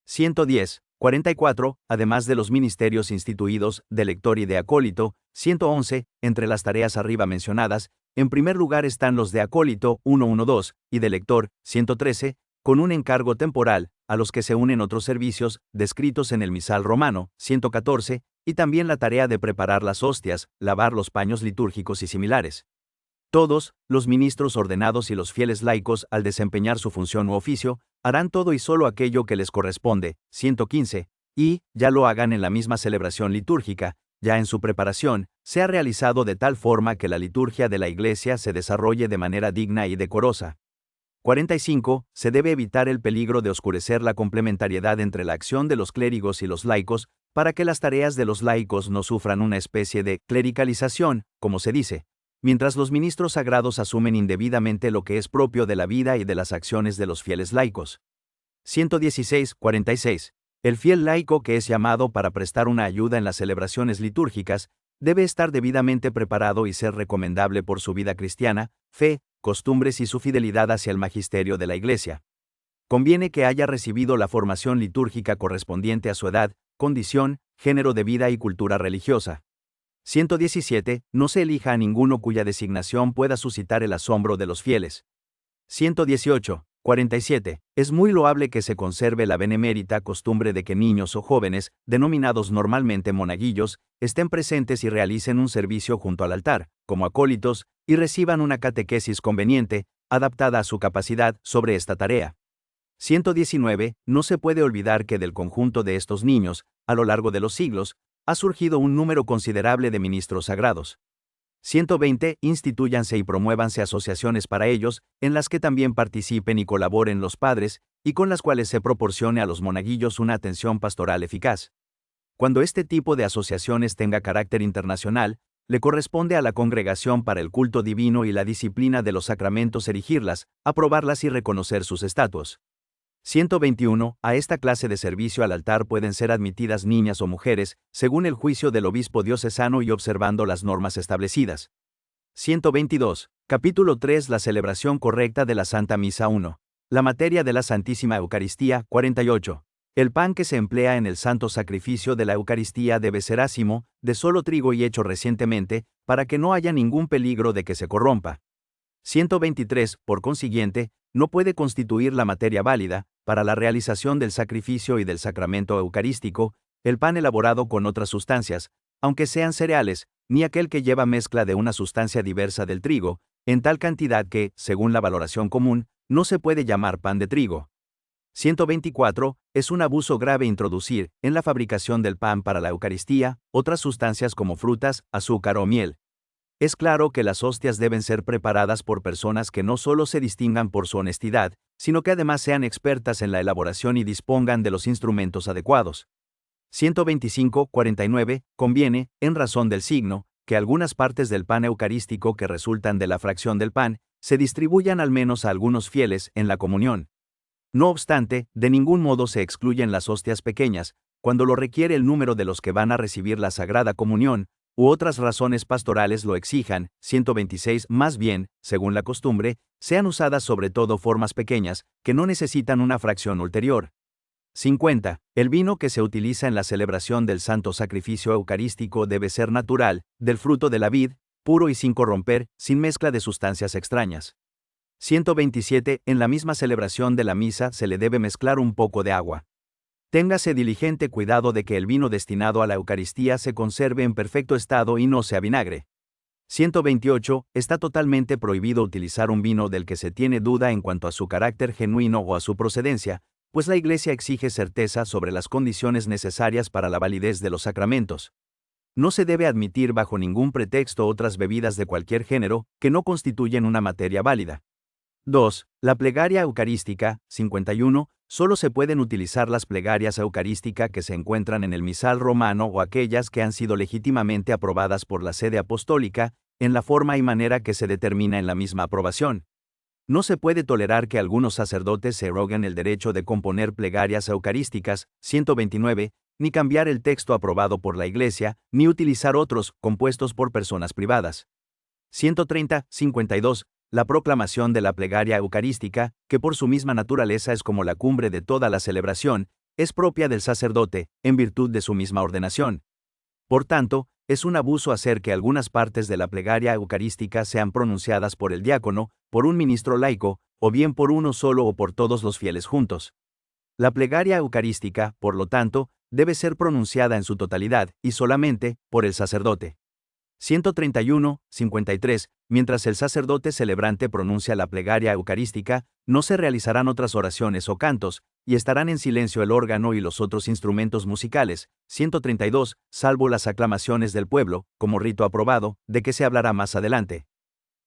110. 44. Además de los ministerios instituidos, de lector y de acólito. 111. Entre las tareas arriba mencionadas, en primer lugar están los de acólito, 112, y de lector, 113, con un encargo temporal, a los que se unen otros servicios, descritos en el misal romano, 114, y también la tarea de preparar las hostias, lavar los paños litúrgicos y similares. Todos, los ministros ordenados y los fieles laicos, al desempeñar su función u oficio, harán todo y solo aquello que les corresponde, 115, y, ya lo hagan en la misma celebración litúrgica, ya en su preparación, sea realizado de tal forma que la liturgia de la Iglesia se desarrolle de manera digna y decorosa. 45. Se debe evitar el peligro de oscurecer la complementariedad entre la acción de los clérigos y los laicos, para que las tareas de los laicos no sufran una especie de clericalización, como se dice, mientras los ministros sagrados asumen indebidamente lo que es propio de la vida y de las acciones de los fieles laicos. 116. 46. El fiel laico que es llamado para prestar una ayuda en las celebraciones litúrgicas, debe estar debidamente preparado y ser recomendable por su vida cristiana, fe, costumbres y su fidelidad hacia el magisterio de la Iglesia. Conviene que haya recibido la formación litúrgica correspondiente a su edad, condición, género de vida y cultura religiosa. 117. No se elija a ninguno cuya designación pueda suscitar el asombro de los fieles. 118. 47. Es muy loable que se conserve la benemérita costumbre de que niños o jóvenes, denominados normalmente monaguillos, estén presentes y realicen un servicio junto al altar, como acólitos, y reciban una catequesis conveniente, adaptada a su capacidad, sobre esta tarea. 119. No se puede olvidar que del conjunto de estos niños, a lo largo de los siglos, ha surgido un número considerable de ministros sagrados. 120. Institúyanse y promuévanse asociaciones para ellos, en las que también participen y colaboren los padres, y con las cuales se proporcione a los monaguillos una atención pastoral eficaz. Cuando este tipo de asociaciones tenga carácter internacional, le corresponde a la Congregación para el Culto Divino y la Disciplina de los Sacramentos erigirlas, aprobarlas y reconocer sus estatutos. 121. A esta clase de servicio al altar pueden ser admitidas niñas o mujeres, según el juicio del obispo diocesano y observando las normas establecidas. 122. Capítulo 3. La celebración correcta de la Santa Misa 1. La materia de la Santísima Eucaristía. 48. El pan que se emplea en el santo sacrificio de la Eucaristía debe ser ácimo, de solo trigo y hecho recientemente, para que no haya ningún peligro de que se corrompa. 123. Por consiguiente, no puede constituir la materia válida, para la realización del sacrificio y del sacramento eucarístico, el pan elaborado con otras sustancias, aunque sean cereales, ni aquel que lleva mezcla de una sustancia diversa del trigo, en tal cantidad que, según la valoración común, no se puede llamar pan de trigo. 124. Es un abuso grave introducir, en la fabricación del pan para la Eucaristía, otras sustancias como frutas, azúcar o miel. Es claro que las hostias deben ser preparadas por personas que no solo se distingan por su honestidad, sino que además sean expertas en la elaboración y dispongan de los instrumentos adecuados. 125. 49. Conviene, en razón del signo, que algunas partes del pan eucarístico que resultan de la fracción del pan, se distribuyan al menos a algunos fieles en la comunión. No obstante, de ningún modo se excluyen las hostias pequeñas, cuando lo requiere el número de los que van a recibir la Sagrada Comunión, u otras razones pastorales lo exijan. 126. Más bien, según la costumbre, sean usadas sobre todo formas pequeñas, que no necesitan una fracción ulterior. 50. El vino que se utiliza en la celebración del santo sacrificio eucarístico debe ser natural, del fruto de la vid, puro y sin corromper, sin mezcla de sustancias extrañas. 127. En la misma celebración de la misa se le debe mezclar un poco de agua. Téngase diligente cuidado de que el vino destinado a la Eucaristía se conserve en perfecto estado y no sea vinagre. 128. Está totalmente prohibido utilizar un vino del que se tiene duda en cuanto a su carácter genuino o a su procedencia, pues la Iglesia exige certeza sobre las condiciones necesarias para la validez de los sacramentos. No se debe admitir bajo ningún pretexto otras bebidas de cualquier género que no constituyen una materia válida. 2. La plegaria eucarística. 51. Solo se pueden utilizar las plegarias eucarísticas que se encuentran en el misal romano o aquellas que han sido legítimamente aprobadas por la sede apostólica, en la forma y manera que se determina en la misma aprobación. No se puede tolerar que algunos sacerdotes se arroguen el derecho de componer plegarias eucarísticas. 129. Ni cambiar el texto aprobado por la Iglesia, ni utilizar otros, compuestos por personas privadas. 130. 52. La proclamación de la plegaria eucarística, que por su misma naturaleza es como la cumbre de toda la celebración, es propia del sacerdote, en virtud de su misma ordenación. Por tanto, es un abuso hacer que algunas partes de la plegaria eucarística sean pronunciadas por el diácono, por un ministro laico, o bien por uno solo o por todos los fieles juntos. La plegaria eucarística, por lo tanto, debe ser pronunciada en su totalidad, y solamente, por el sacerdote. 131. 53. Mientras el sacerdote celebrante pronuncia la plegaria eucarística, no se realizarán otras oraciones o cantos, y estarán en silencio el órgano y los otros instrumentos musicales. 132. Salvo las aclamaciones del pueblo, como rito aprobado, de que se hablará más adelante.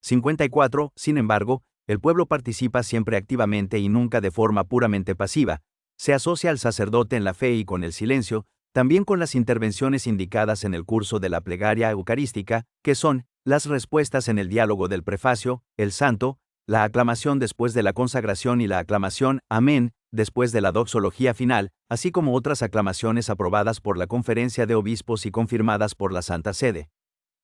54. Sin embargo, el pueblo participa siempre activamente y nunca de forma puramente pasiva. Se asocia al sacerdote en la fe y con el silencio, también con las intervenciones indicadas en el curso de la plegaria eucarística, que son las respuestas en el diálogo del prefacio, el santo, la aclamación después de la consagración y la aclamación amén después de la doxología final, así como otras aclamaciones aprobadas por la Conferencia de Obispos y confirmadas por la Santa Sede.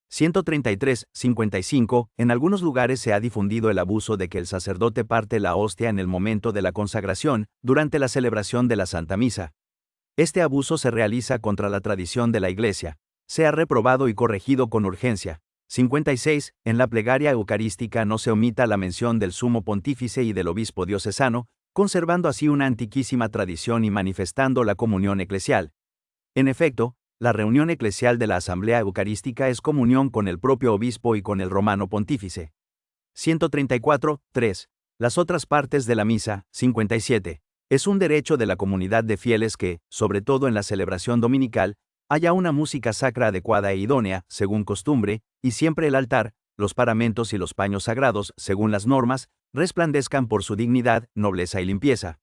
133. 55. En algunos lugares se ha difundido el abuso de que el sacerdote parte la hostia en el momento de la consagración, durante la celebración de la Santa Misa. Este abuso se realiza contra la tradición de la Iglesia. Sea reprobado y corregido con urgencia. 56. En la plegaria eucarística no se omita la mención del sumo pontífice y del obispo diocesano, conservando así una antiquísima tradición y manifestando la comunión eclesial. En efecto, la reunión eclesial de la Asamblea Eucarística es comunión con el propio obispo y con el romano pontífice. 134. 3. Las otras partes de la misa. 57. Es un derecho de la comunidad de fieles que, sobre todo en la celebración dominical, haya una música sacra adecuada e idónea, según costumbre, y siempre el altar, los paramentos y los paños sagrados, según las normas, resplandezcan por su dignidad, nobleza y limpieza.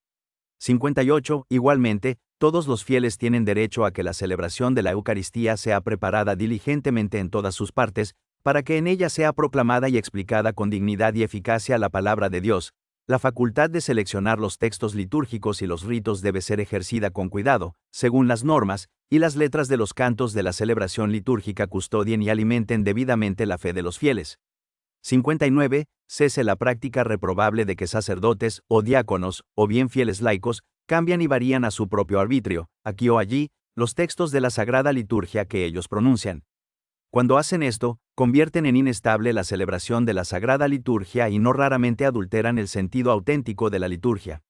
58. Igualmente, todos los fieles tienen derecho a que la celebración de la Eucaristía sea preparada diligentemente en todas sus partes, para que en ella sea proclamada y explicada con dignidad y eficacia la palabra de Dios. La facultad de seleccionar los textos litúrgicos y los ritos debe ser ejercida con cuidado, según las normas, y las letras de los cantos de la celebración litúrgica custodien y alimenten debidamente la fe de los fieles. 59. Cese la práctica reprobable de que sacerdotes, o diáconos, o bien fieles laicos, cambian y varían a su propio arbitrio, aquí o allí, los textos de la sagrada liturgia que ellos pronuncian. Cuando hacen esto, convierten en inestable la celebración de la sagrada liturgia y no raramente adulteran el sentido auténtico de la liturgia.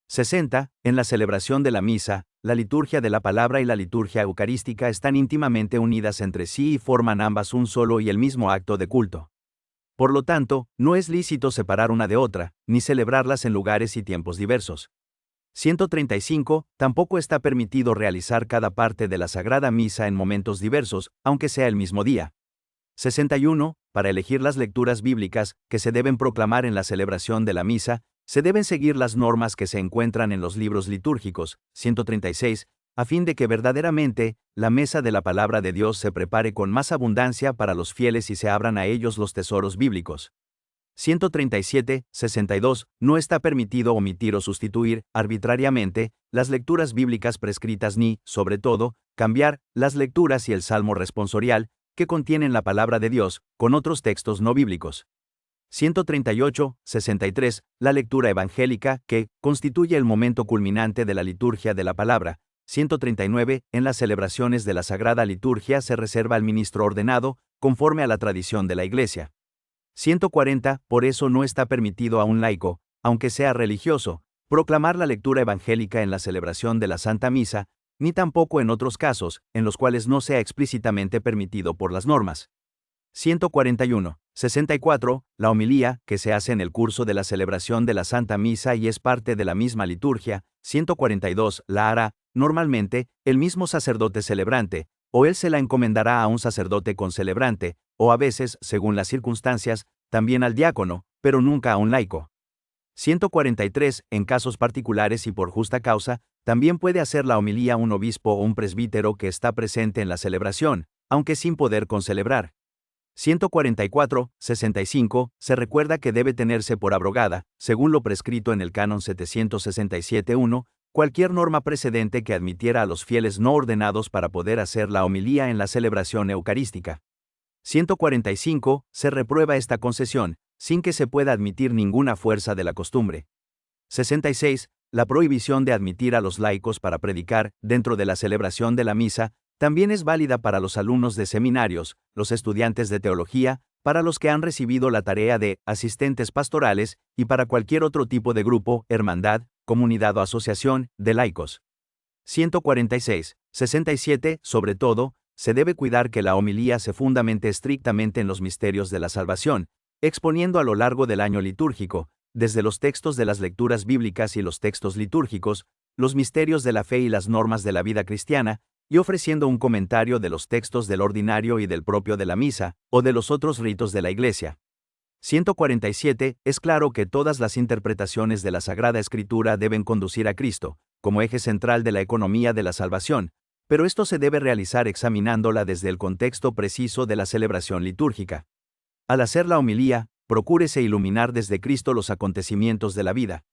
60. En la celebración de la misa, la liturgia de la palabra y la liturgia eucarística están íntimamente unidas entre sí y forman ambas un solo y el mismo acto de culto. Por lo tanto, no es lícito separar una de otra, ni celebrarlas en lugares y tiempos diversos. 135. Tampoco está permitido realizar cada parte de la Sagrada Misa en momentos diversos, aunque sea el mismo día. 61. Para elegir las lecturas bíblicas, que se deben proclamar en la celebración de la misa, se deben seguir las normas que se encuentran en los libros litúrgicos. 136. A fin de que verdaderamente, la mesa de la palabra de Dios se prepare con más abundancia para los fieles y se abran a ellos los tesoros bíblicos. 137, 62. No está permitido omitir o sustituir, arbitrariamente, las lecturas bíblicas prescritas ni, sobre todo, cambiar las lecturas y el salmo responsorial, que contienen la palabra de Dios, con otros textos no bíblicos. 138, 63. La lectura evangélica, que constituye el momento culminante de la liturgia de la palabra. 139. En las celebraciones de la Sagrada Liturgia se reserva al ministro ordenado, conforme a la tradición de la Iglesia. 140. Por eso no está permitido a un laico, aunque sea religioso, proclamar la lectura evangélica en la celebración de la Santa Misa, ni tampoco en otros casos, en los cuales no sea explícitamente permitido por las normas. 141. 64. La homilía, que se hace en el curso de la celebración de la Santa Misa y es parte de la misma liturgia. 142. La hará, normalmente, el mismo sacerdote celebrante, o él se la encomendará a un sacerdote concelebrante, o a veces, según las circunstancias, también al diácono, pero nunca a un laico. 143. En casos particulares y por justa causa, también puede hacer la homilía un obispo o un presbítero que está presente en la celebración, aunque sin poder concelebrar. 144, 65, se recuerda que debe tenerse por abrogada, según lo prescrito en el Canon 767.1, cualquier norma precedente que admitiera a los fieles no ordenados para poder hacer la homilía en la celebración eucarística. 145, se reprueba esta concesión, sin que se pueda admitir ninguna fuerza de la costumbre. 66, la prohibición de admitir a los laicos para predicar, dentro de la celebración de la misa, también es válida para los alumnos de seminarios, los estudiantes de teología, para los que han recibido la tarea de asistentes pastorales y para cualquier otro tipo de grupo, hermandad, comunidad o asociación de laicos. 146, 67, sobre todo, se debe cuidar que la homilía se fundamente estrictamente en los misterios de la salvación, exponiendo a lo largo del año litúrgico, desde los textos de las lecturas bíblicas y los textos litúrgicos, los misterios de la fe y las normas de la vida cristiana, y ofreciendo un comentario de los textos del ordinario y del propio de la misa, o de los otros ritos de la Iglesia. 147. Es claro que todas las interpretaciones de la Sagrada Escritura deben conducir a Cristo, como eje central de la economía de la salvación, pero esto se debe realizar examinándola desde el contexto preciso de la celebración litúrgica. Al hacer la homilía, procúrese iluminar desde Cristo los acontecimientos de la vida.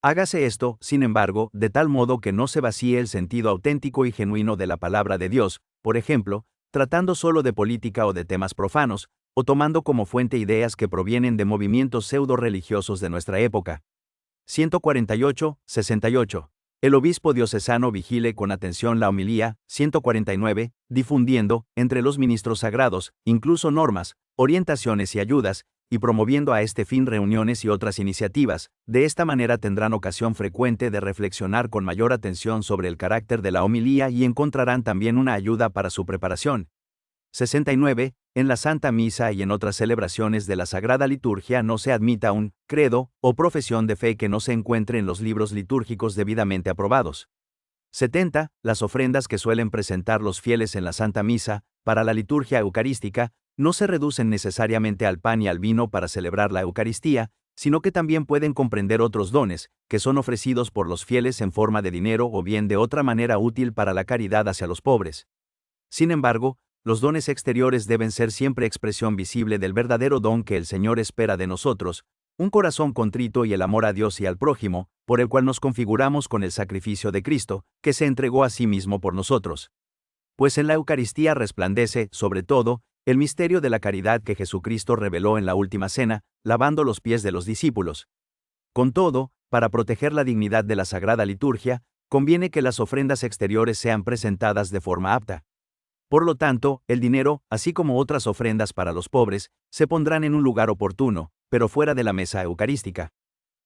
Hágase esto, sin embargo, de tal modo que no se vacíe el sentido auténtico y genuino de la palabra de Dios, por ejemplo, tratando solo de política o de temas profanos, o tomando como fuente ideas que provienen de movimientos pseudo-religiosos de nuestra época. 148, 68. El obispo diocesano vigile con atención la homilía. 149, difundiendo, entre los ministros sagrados, incluso normas, orientaciones y ayudas, y promoviendo a este fin reuniones y otras iniciativas. De esta manera tendrán ocasión frecuente de reflexionar con mayor atención sobre el carácter de la homilía y encontrarán también una ayuda para su preparación. 69. En la Santa Misa y en otras celebraciones de la Sagrada Liturgia no se admita un credo o profesión de fe que no se encuentre en los libros litúrgicos debidamente aprobados. 70. Las ofrendas que suelen presentar los fieles en la Santa Misa, para la liturgia eucarística, no se reducen necesariamente al pan y al vino para celebrar la Eucaristía, sino que también pueden comprender otros dones, que son ofrecidos por los fieles en forma de dinero o bien de otra manera útil para la caridad hacia los pobres. Sin embargo, los dones exteriores deben ser siempre expresión visible del verdadero don que el Señor espera de nosotros, un corazón contrito y el amor a Dios y al prójimo, por el cual nos configuramos con el sacrificio de Cristo, que se entregó a sí mismo por nosotros. Pues en la Eucaristía resplandece, sobre todo, el misterio de la caridad que Jesucristo reveló en la última cena, lavando los pies de los discípulos. Con todo, para proteger la dignidad de la Sagrada Liturgia, conviene que las ofrendas exteriores sean presentadas de forma apta. Por lo tanto, el dinero, así como otras ofrendas para los pobres, se pondrán en un lugar oportuno, pero fuera de la mesa eucarística.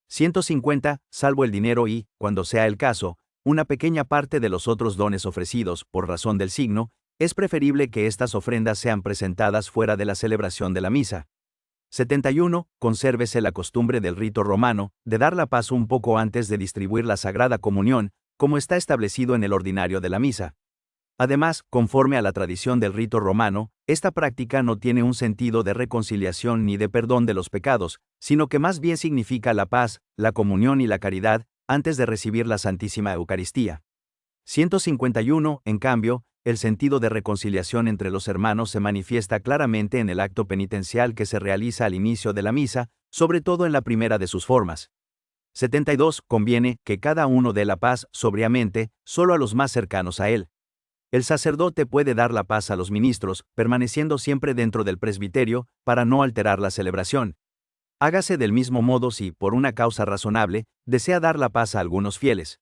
150, salvo el dinero y, cuando sea el caso, una pequeña parte de los otros dones ofrecidos, por razón del signo, es preferible que estas ofrendas sean presentadas fuera de la celebración de la misa. 71. Consérvese la costumbre del rito romano, de dar la paz un poco antes de distribuir la Sagrada Comunión, como está establecido en el ordinario de la misa. Además, conforme a la tradición del rito romano, esta práctica no tiene un sentido de reconciliación ni de perdón de los pecados, sino que más bien significa la paz, la comunión y la caridad, antes de recibir la Santísima Eucaristía. 151. En cambio, el sentido de reconciliación entre los hermanos se manifiesta claramente en el acto penitencial que se realiza al inicio de la misa, sobre todo en la primera de sus formas. 72. Conviene que cada uno dé la paz, sobriamente, solo a los más cercanos a él. El sacerdote puede dar la paz a los ministros, permaneciendo siempre dentro del presbiterio, para no alterar la celebración. Hágase del mismo modo si, por una causa razonable, desea dar la paz a algunos fieles.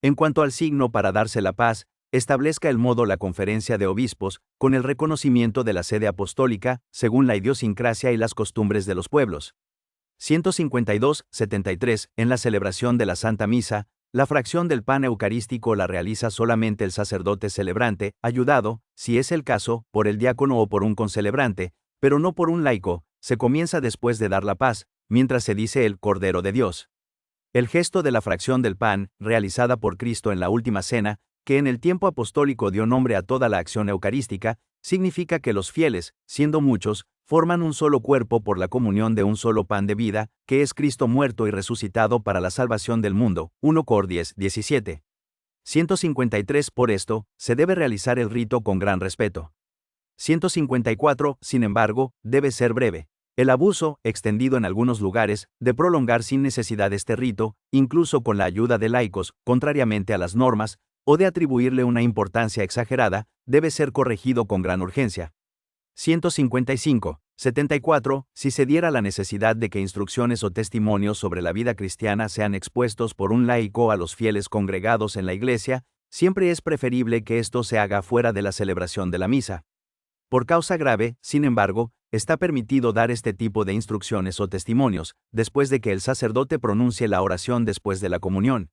En cuanto al signo para darse la paz, establezca el modo la conferencia de obispos, con el reconocimiento de la sede apostólica, según la idiosincrasia y las costumbres de los pueblos. 152, 73. En la celebración de la Santa Misa, la fracción del pan eucarístico la realiza solamente el sacerdote celebrante, ayudado, si es el caso, por el diácono o por un concelebrante, pero no por un laico. Se comienza después de dar la paz, mientras se dice el Cordero de Dios. El gesto de la fracción del pan, realizada por Cristo en la última cena, que en el tiempo apostólico dio nombre a toda la acción eucarística, significa que los fieles, siendo muchos, forman un solo cuerpo por la comunión de un solo pan de vida, que es Cristo muerto y resucitado para la salvación del mundo. 1 Cor 10, 17. 153. Por esto, se debe realizar el rito con gran respeto. 154. Sin embargo, debe ser breve. El abuso, extendido en algunos lugares, de prolongar sin necesidad este rito, incluso con la ayuda de laicos, contrariamente a las normas, o de atribuirle una importancia exagerada, debe ser corregido con gran urgencia. 155. 74. Si se diera la necesidad de que instrucciones o testimonios sobre la vida cristiana sean expuestos por un laico a los fieles congregados en la Iglesia, siempre es preferible que esto se haga fuera de la celebración de la misa. Por causa grave, sin embargo, está permitido dar este tipo de instrucciones o testimonios, después de que el sacerdote pronuncie la oración después de la comunión.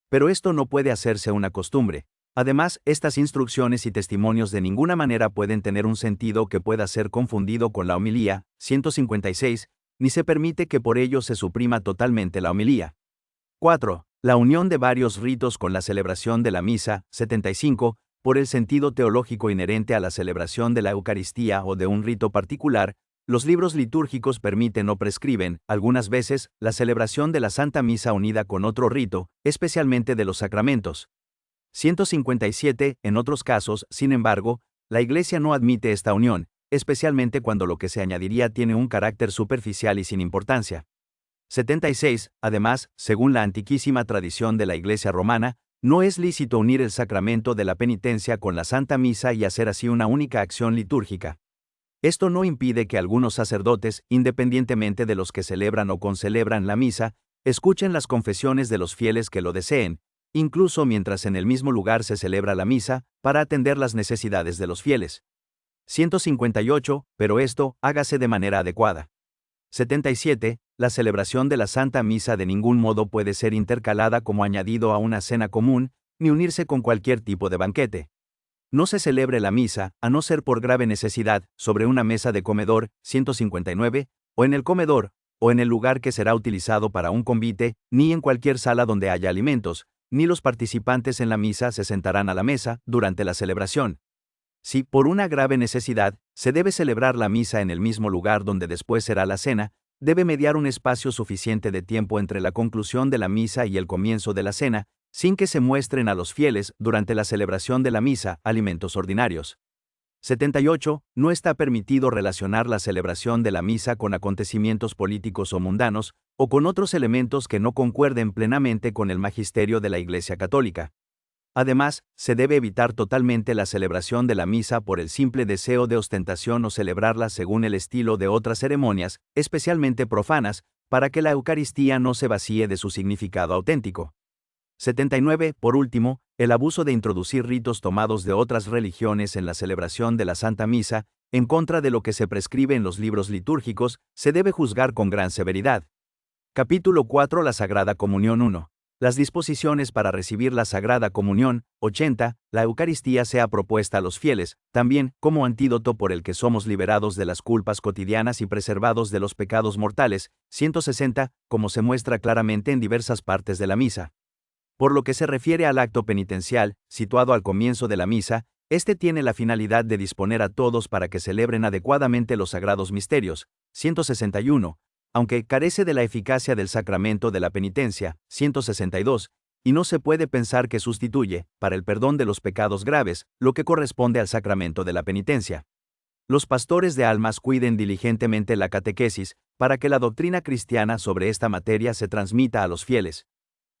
Pero esto no puede hacerse una costumbre. Además, estas instrucciones y testimonios de ninguna manera pueden tener un sentido que pueda ser confundido con la homilía. 156, ni se permite que por ello se suprima totalmente la homilía. 4. La unión de varios ritos con la celebración de la misa. 75. Por el sentido teológico inherente a la celebración de la Eucaristía o de un rito particular, los libros litúrgicos permiten o prescriben, algunas veces, la celebración de la Santa Misa unida con otro rito, especialmente de los sacramentos. 157. En otros casos, sin embargo, la Iglesia no admite esta unión, especialmente cuando lo que se añadiría tiene un carácter superficial y sin importancia. 76. Además, según la antiquísima tradición de la Iglesia romana, no es lícito unir el sacramento de la penitencia con la Santa Misa y hacer así una única acción litúrgica. Esto no impide que algunos sacerdotes, independientemente de los que celebran o concelebran la misa, escuchen las confesiones de los fieles que lo deseen, incluso mientras en el mismo lugar se celebra la misa, para atender las necesidades de los fieles. 158. Pero esto, hágase de manera adecuada. 77. La celebración de la Santa Misa de ningún modo puede ser intercalada como añadido a una cena común, ni unirse con cualquier tipo de banquete. No se celebre la misa, a no ser por grave necesidad, sobre una mesa de comedor. 159, o en el comedor, o en el lugar que será utilizado para un convite, ni en cualquier sala donde haya alimentos, ni los participantes en la misa se sentarán a la mesa durante la celebración. Si, por una grave necesidad, se debe celebrar la misa en el mismo lugar donde después será la cena, debe mediar un espacio suficiente de tiempo entre la conclusión de la misa y el comienzo de la cena, sin que se muestren a los fieles, durante la celebración de la misa, alimentos ordinarios. 78. No está permitido relacionar la celebración de la misa con acontecimientos políticos o mundanos, o con otros elementos que no concuerden plenamente con el magisterio de la Iglesia Católica. Además, se debe evitar totalmente la celebración de la misa por el simple deseo de ostentación o celebrarla según el estilo de otras ceremonias, especialmente profanas, para que la Eucaristía no se vacíe de su significado auténtico. 79. Por último, el abuso de introducir ritos tomados de otras religiones en la celebración de la Santa Misa, en contra de lo que se prescribe en los libros litúrgicos, se debe juzgar con gran severidad. Capítulo 4. La Sagrada Comunión 1. Las disposiciones para recibir la Sagrada Comunión. 80. La Eucaristía sea propuesta a los fieles, también, como antídoto por el que somos liberados de las culpas cotidianas y preservados de los pecados mortales. 160. Como se muestra claramente en diversas partes de la misa. Por lo que se refiere al acto penitencial, situado al comienzo de la misa, este tiene la finalidad de disponer a todos para que celebren adecuadamente los sagrados misterios. 161. Aunque carece de la eficacia del sacramento de la penitencia. 162. Y no se puede pensar que sustituye, para el perdón de los pecados graves, lo que corresponde al sacramento de la penitencia. Los pastores de almas cuiden diligentemente la catequesis, para que la doctrina cristiana sobre esta materia se transmita a los fieles.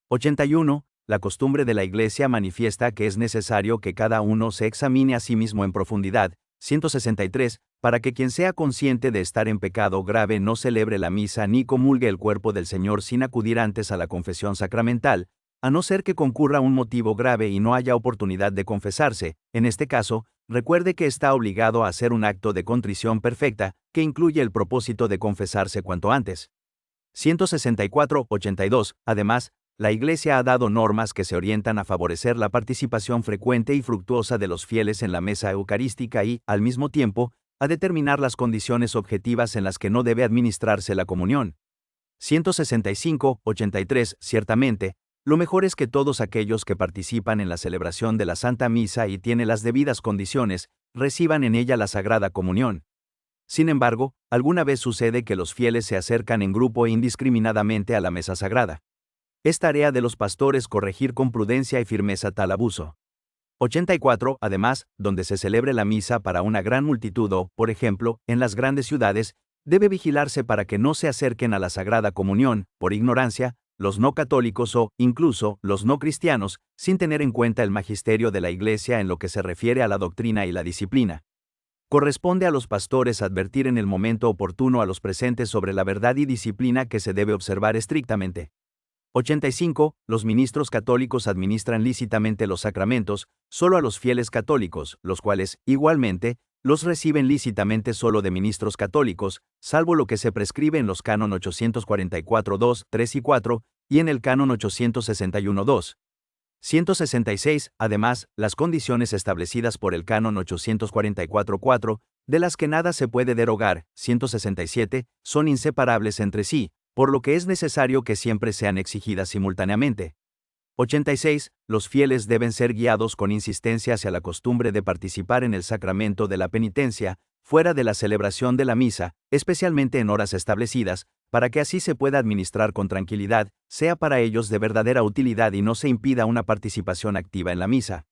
81. La costumbre de la Iglesia manifiesta que es necesario que cada uno se examine a sí mismo en profundidad. 163. Para que quien sea consciente de estar en pecado grave no celebre la misa ni comulgue el cuerpo del Señor sin acudir antes a la confesión sacramental, a no ser que concurra un motivo grave y no haya oportunidad de confesarse. En este caso, recuerde que está obligado a hacer un acto de contrición perfecta, que incluye el propósito de confesarse cuanto antes. 164. 82. Además, la Iglesia ha dado normas que se orientan a favorecer la participación frecuente y fructuosa de los fieles en la mesa eucarística y, al mismo tiempo, a determinar las condiciones objetivas en las que no debe administrarse la comunión. 165. 83. Ciertamente, lo mejor es que todos aquellos que participan en la celebración de la Santa Misa y tienen las debidas condiciones, reciban en ella la Sagrada Comunión. Sin embargo, alguna vez sucede que los fieles se acercan en grupo e indiscriminadamente a la mesa sagrada. Es tarea de los pastores corregir con prudencia y firmeza tal abuso. 84. Además, donde se celebre la misa para una gran multitud o, por ejemplo, en las grandes ciudades, debe vigilarse para que no se acerquen a la Sagrada Comunión, por ignorancia, los no católicos o, incluso, los no cristianos, sin tener en cuenta el magisterio de la Iglesia en lo que se refiere a la doctrina y la disciplina. Corresponde a los pastores advertir en el momento oportuno a los presentes sobre la verdad y disciplina que se debe observar estrictamente. 85. Los ministros católicos administran lícitamente los sacramentos, solo a los fieles católicos, los cuales, igualmente, los reciben lícitamente solo de ministros católicos, salvo lo que se prescribe en los canon 844-2, 3 y 4, y en el canon 861-2. 166. Además, las condiciones establecidas por el canon 844-4, de las que nada se puede derogar. 167, son inseparables entre sí, por lo que es necesario que siempre sean exigidas simultáneamente. 86. Los fieles deben ser guiados con insistencia hacia la costumbre de participar en el sacramento de la penitencia, fuera de la celebración de la misa, especialmente en horas establecidas, para que así se pueda administrar con tranquilidad, sea para ellos de verdadera utilidad y no se impida una participación activa en la misa.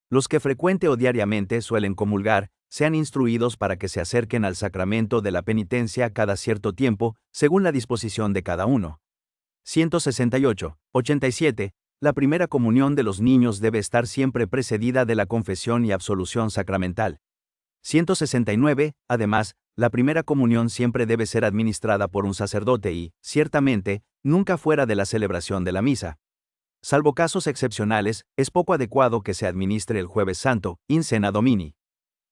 Los que frecuente o diariamente suelen comulgar, sean instruidos para que se acerquen al sacramento de la penitencia cada cierto tiempo, según la disposición de cada uno. 168. 87. La primera comunión de los niños debe estar siempre precedida de la confesión y absolución sacramental. 169. Además, la primera comunión siempre debe ser administrada por un sacerdote y, ciertamente, nunca fuera de la celebración de la misa. Salvo casos excepcionales, es poco adecuado que se administre el Jueves Santo, in cena Domini.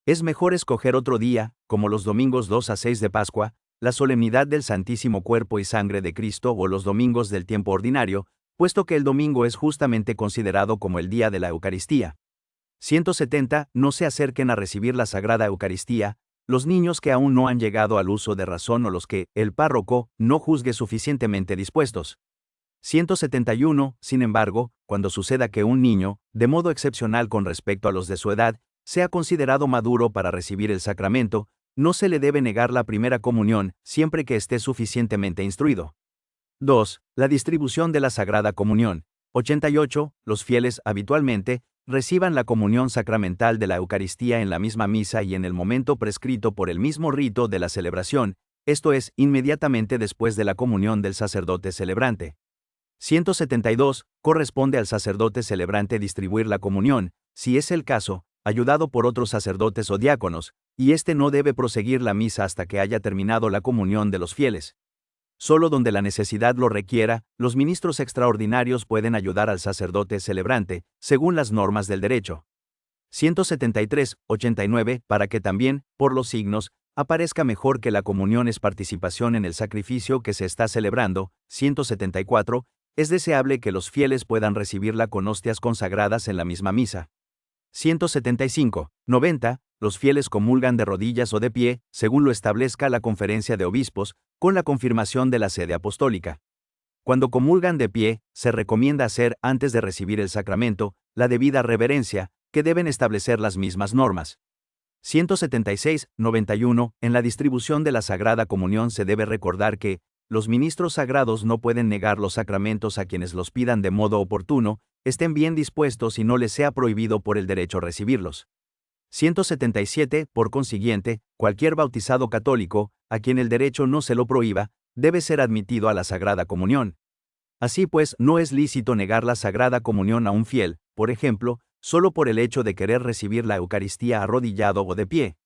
Es mejor escoger otro día, como los domingos 2 a 6 de Pascua, la solemnidad del Santísimo Cuerpo y Sangre de Cristo o los domingos del tiempo ordinario, puesto que el domingo es justamente considerado como el día de la Eucaristía. 170. No se acerquen a recibir la Sagrada Eucaristía los niños que aún no han llegado al uso de razón o los que, el párroco, no juzgue suficientemente dispuestos. 171. Sin embargo, cuando suceda que un niño, de modo excepcional con respecto a los de su edad, sea considerado maduro para recibir el sacramento, no se le debe negar la primera comunión, siempre que esté suficientemente instruido. 2. La distribución de la Sagrada Comunión. 88. Los fieles, habitualmente, reciban la comunión sacramental de la Eucaristía en la misma misa y en el momento prescrito por el mismo rito de la celebración, esto es, inmediatamente después de la comunión del sacerdote celebrante. 172. Corresponde al sacerdote celebrante distribuir la comunión, si es el caso, ayudado por otros sacerdotes o diáconos, y éste no debe proseguir la misa hasta que haya terminado la comunión de los fieles. Solo donde la necesidad lo requiera, los ministros extraordinarios pueden ayudar al sacerdote celebrante, según las normas del derecho. 173. 89. Para que también, por los signos, aparezca mejor que la comunión es participación en el sacrificio que se está celebrando. 174. Es deseable que los fieles puedan recibirla con hostias consagradas en la misma misa. 175. 90. Los fieles comulgan de rodillas o de pie, según lo establezca la Conferencia de Obispos, con la confirmación de la sede apostólica. Cuando comulgan de pie, se recomienda hacer, antes de recibir el sacramento, la debida reverencia, que deben establecer las mismas normas. 176. 91. En la distribución de la Sagrada Comunión se debe recordar que, los ministros sagrados no pueden negar los sacramentos a quienes los pidan de modo oportuno, estén bien dispuestos y no les sea prohibido por el derecho recibirlos. 177. Por consiguiente, cualquier bautizado católico, a quien el derecho no se lo prohíba, debe ser admitido a la Sagrada Comunión. Así pues, no es lícito negar la Sagrada Comunión a un fiel, por ejemplo, solo por el hecho de querer recibir la Eucaristía arrodillado o de pie.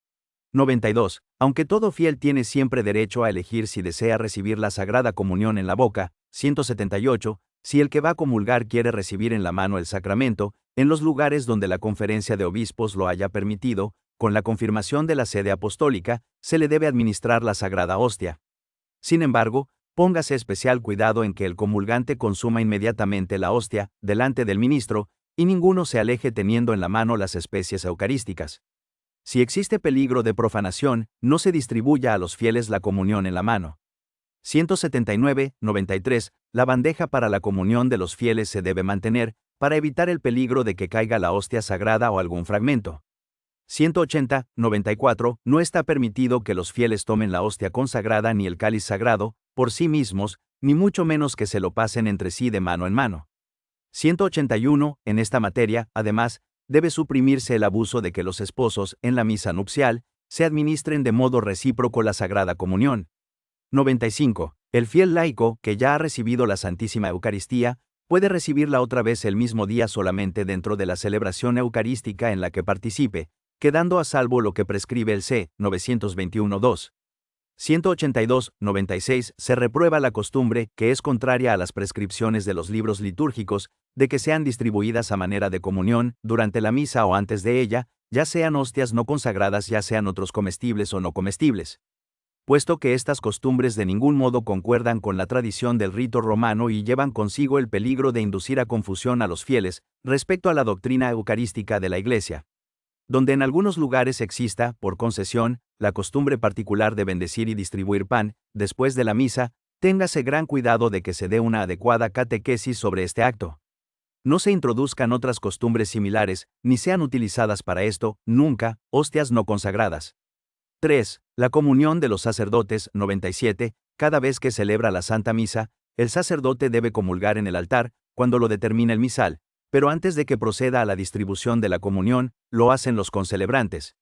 92. Aunque todo fiel tiene siempre derecho a elegir si desea recibir la Sagrada Comunión en la boca. 178. Si el que va a comulgar quiere recibir en la mano el sacramento, en los lugares donde la Conferencia de Obispos lo haya permitido, con la confirmación de la sede apostólica, se le debe administrar la Sagrada Hostia. Sin embargo, póngase especial cuidado en que el comulgante consuma inmediatamente la hostia, delante del ministro, y ninguno se aleje teniendo en la mano las especies eucarísticas. Si existe peligro de profanación, no se distribuya a los fieles la comunión en la mano. 179. 93. La bandeja para la comunión de los fieles se debe mantener, para evitar el peligro de que caiga la hostia sagrada o algún fragmento. 180. 94. No está permitido que los fieles tomen la hostia consagrada ni el cáliz sagrado, por sí mismos, ni mucho menos que se lo pasen entre sí de mano en mano. 181. En esta materia, además, debe suprimirse el abuso de que los esposos, en la misa nupcial, se administren de modo recíproco la Sagrada Comunión. 95. El fiel laico, que ya ha recibido la Santísima Eucaristía, puede recibirla otra vez el mismo día solamente dentro de la celebración eucarística en la que participe, quedando a salvo lo que prescribe el C. 921-2. 182. 96. Se reprueba la costumbre, que es contraria a las prescripciones de los libros litúrgicos, de que sean distribuidas a manera de comunión, durante la misa o antes de ella, ya sean hostias no consagradas, ya sean otros comestibles o no comestibles. Puesto que estas costumbres de ningún modo concuerdan con la tradición del rito romano y llevan consigo el peligro de inducir a confusión a los fieles, respecto a la doctrina eucarística de la Iglesia. Donde en algunos lugares exista, por concesión, la costumbre particular de bendecir y distribuir pan, después de la misa, téngase gran cuidado de que se dé una adecuada catequesis sobre este acto. No se introduzcan otras costumbres similares, ni sean utilizadas para esto, nunca, hostias no consagradas. 3. La comunión de los sacerdotes. 97. Cada vez que celebra la Santa Misa, el sacerdote debe comulgar en el altar, cuando lo determina el misal, pero antes de que proceda a la distribución de la comunión, lo hacen los concelebrantes.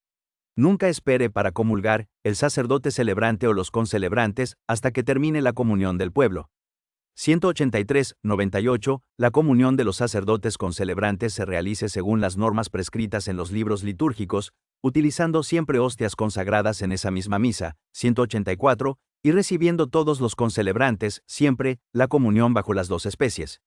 Nunca espere para comulgar, el sacerdote celebrante o los concelebrantes, hasta que termine la comunión del pueblo. 183. 98. La comunión de los sacerdotes concelebrantes se realice según las normas prescritas en los libros litúrgicos, utilizando siempre hostias consagradas en esa misma misa. 184. Y recibiendo todos los concelebrantes, siempre, la comunión bajo las dos especies.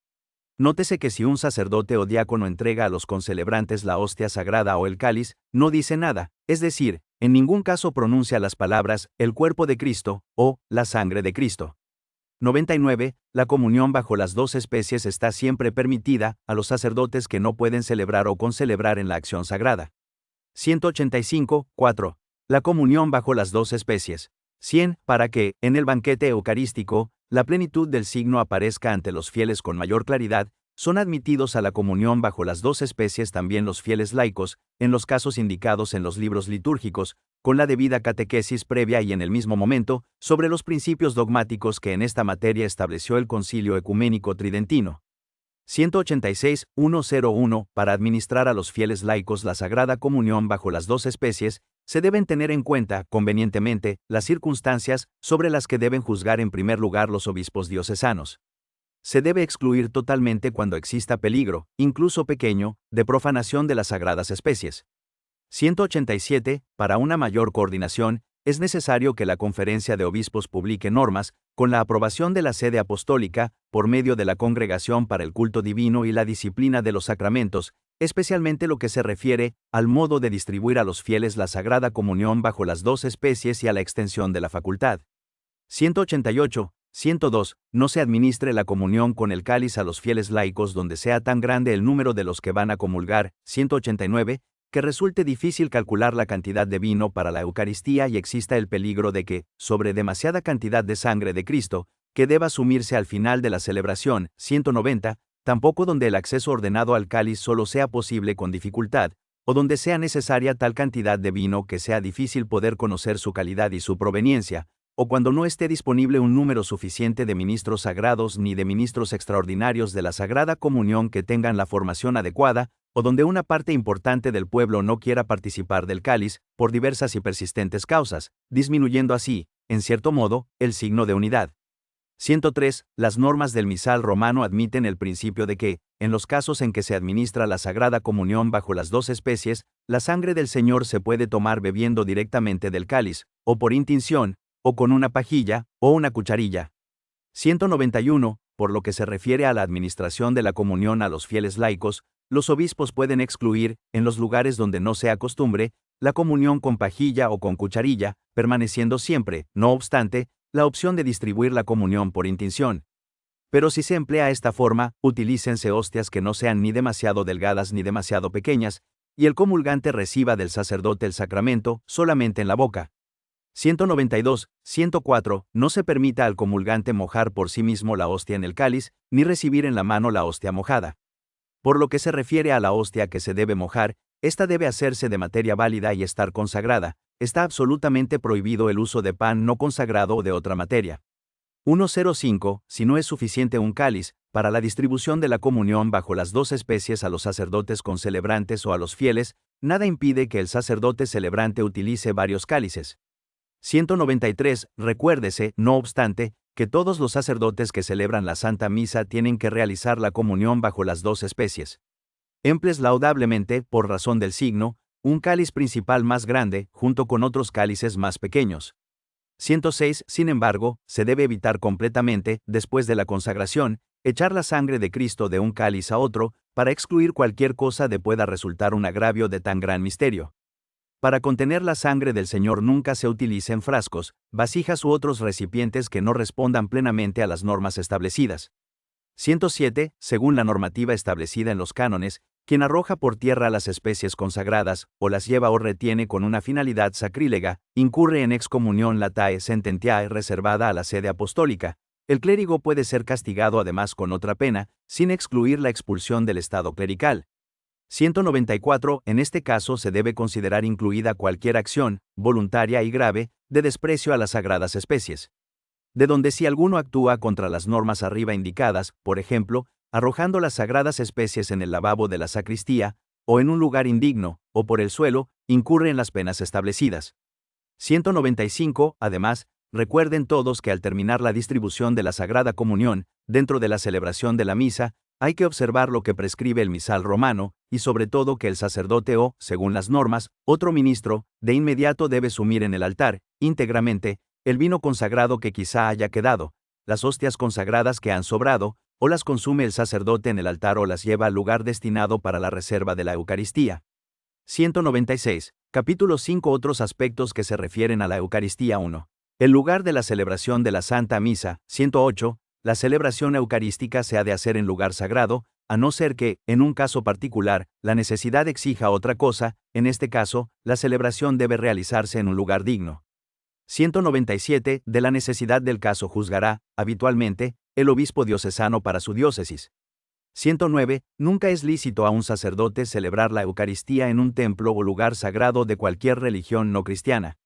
Nótese que si un sacerdote o diácono entrega a los concelebrantes la hostia sagrada o el cáliz, no dice nada, es decir, en ningún caso pronuncia las palabras, el cuerpo de Cristo, o, la sangre de Cristo. 99. La comunión bajo las dos especies está siempre permitida a los sacerdotes que no pueden celebrar o concelebrar en la acción sagrada. 185. 4. La comunión bajo las dos especies. 100. Para que, en el banquete eucarístico, la plenitud del signo aparezca ante los fieles con mayor claridad, son admitidos a la comunión bajo las dos especies también los fieles laicos, en los casos indicados en los libros litúrgicos, con la debida catequesis previa y en el mismo momento, sobre los principios dogmáticos que en esta materia estableció el Concilio Ecuménico Tridentino. 186.101. Para administrar a los fieles laicos la Sagrada Comunión bajo las dos especies, se deben tener en cuenta, convenientemente, las circunstancias sobre las que deben juzgar en primer lugar los obispos diocesanos. Se debe excluir totalmente cuando exista peligro, incluso pequeño, de profanación de las sagradas especies. 187. Para una mayor coordinación, es necesario que la Conferencia de Obispos publique normas, con la aprobación de la Sede Apostólica, por medio de la Congregación para el Culto Divino y la Disciplina de los Sacramentos, especialmente lo que se refiere al modo de distribuir a los fieles la Sagrada Comunión bajo las dos especies y a la extensión de la facultad. 188. 102. No se administre la comunión con el cáliz a los fieles laicos donde sea tan grande el número de los que van a comulgar. 189. Que resulte difícil calcular la cantidad de vino para la Eucaristía y exista el peligro de que, sobre demasiada cantidad de sangre de Cristo, que deba sumirse al final de la celebración. 190. Tampoco donde el acceso ordenado al cáliz solo sea posible con dificultad, o donde sea necesaria tal cantidad de vino que sea difícil poder conocer su calidad y su proveniencia, o cuando no esté disponible un número suficiente de ministros sagrados ni de ministros extraordinarios de la Sagrada Comunión que tengan la formación adecuada, o donde una parte importante del pueblo no quiera participar del cáliz, por diversas y persistentes causas, disminuyendo así, en cierto modo, el signo de unidad. 103. Las normas del misal romano admiten el principio de que, en los casos en que se administra la Sagrada Comunión bajo las dos especies, la sangre del Señor se puede tomar bebiendo directamente del cáliz, o por intinción, o con una pajilla, o una cucharilla. 191. Por lo que se refiere a la administración de la comunión a los fieles laicos, los obispos pueden excluir, en los lugares donde no sea costumbre, la comunión con pajilla o con cucharilla, permaneciendo siempre, no obstante, la opción de distribuir la comunión por intinción. Pero si se emplea esta forma, utilícense hostias que no sean ni demasiado delgadas ni demasiado pequeñas, y el comulgante reciba del sacerdote el sacramento solamente en la boca. 192. 104. No se permita al comulgante mojar por sí mismo la hostia en el cáliz, ni recibir en la mano la hostia mojada. Por lo que se refiere a la hostia que se debe mojar, esta debe hacerse de materia válida y estar consagrada. Está absolutamente prohibido el uso de pan no consagrado o de otra materia. 105. Si no es suficiente un cáliz, para la distribución de la comunión bajo las dos especies a los sacerdotes concelebrantes o a los fieles, nada impide que el sacerdote celebrante utilice varios cálices. 193. Recuérdese, no obstante, que todos los sacerdotes que celebran la Santa Misa tienen que realizar la comunión bajo las dos especies. Emples laudablemente, por razón del signo, un cáliz principal más grande, junto con otros cálices más pequeños. 106. Sin embargo, se debe evitar completamente, después de la consagración, echar la sangre de Cristo de un cáliz a otro, para excluir cualquier cosa de pueda resultar un agravio de tan gran misterio. Para contener la sangre del Señor nunca se utilicen frascos, vasijas u otros recipientes que no respondan plenamente a las normas establecidas. 107. Según la normativa establecida en los cánones, quien arroja por tierra las especies consagradas, o las lleva o retiene con una finalidad sacrílega, incurre en excomunión latae sententiae reservada a la sede apostólica. El clérigo puede ser castigado además con otra pena, sin excluir la expulsión del estado clerical. 194. En este caso se debe considerar incluida cualquier acción, voluntaria y grave, de desprecio a las sagradas especies. De donde si alguno actúa contra las normas arriba indicadas, por ejemplo, arrojando las sagradas especies en el lavabo de la sacristía, o en un lugar indigno, o por el suelo, incurre en las penas establecidas. 195. Además, recuerden todos que al terminar la distribución de la Sagrada Comunión, dentro de la celebración de la misa, hay que observar lo que prescribe el misal romano, y sobre todo que el sacerdote o, según las normas, otro ministro, de inmediato debe sumir en el altar, íntegramente, el vino consagrado que quizá haya quedado, las hostias consagradas que han sobrado, o las consume el sacerdote en el altar o las lleva al lugar destinado para la reserva de la Eucaristía. 196. Capítulo 5. Otros aspectos que se refieren a la Eucaristía. 1. El lugar de la celebración de la Santa Misa. 108. La celebración eucarística se ha de hacer en lugar sagrado, a no ser que, en un caso particular, la necesidad exija otra cosa. En este caso, la celebración debe realizarse en un lugar digno. 197. De la necesidad del caso juzgará, habitualmente, el obispo diocesano para su diócesis. 109. Nunca es lícito a un sacerdote celebrar la Eucaristía en un templo o lugar sagrado de cualquier religión no cristiana.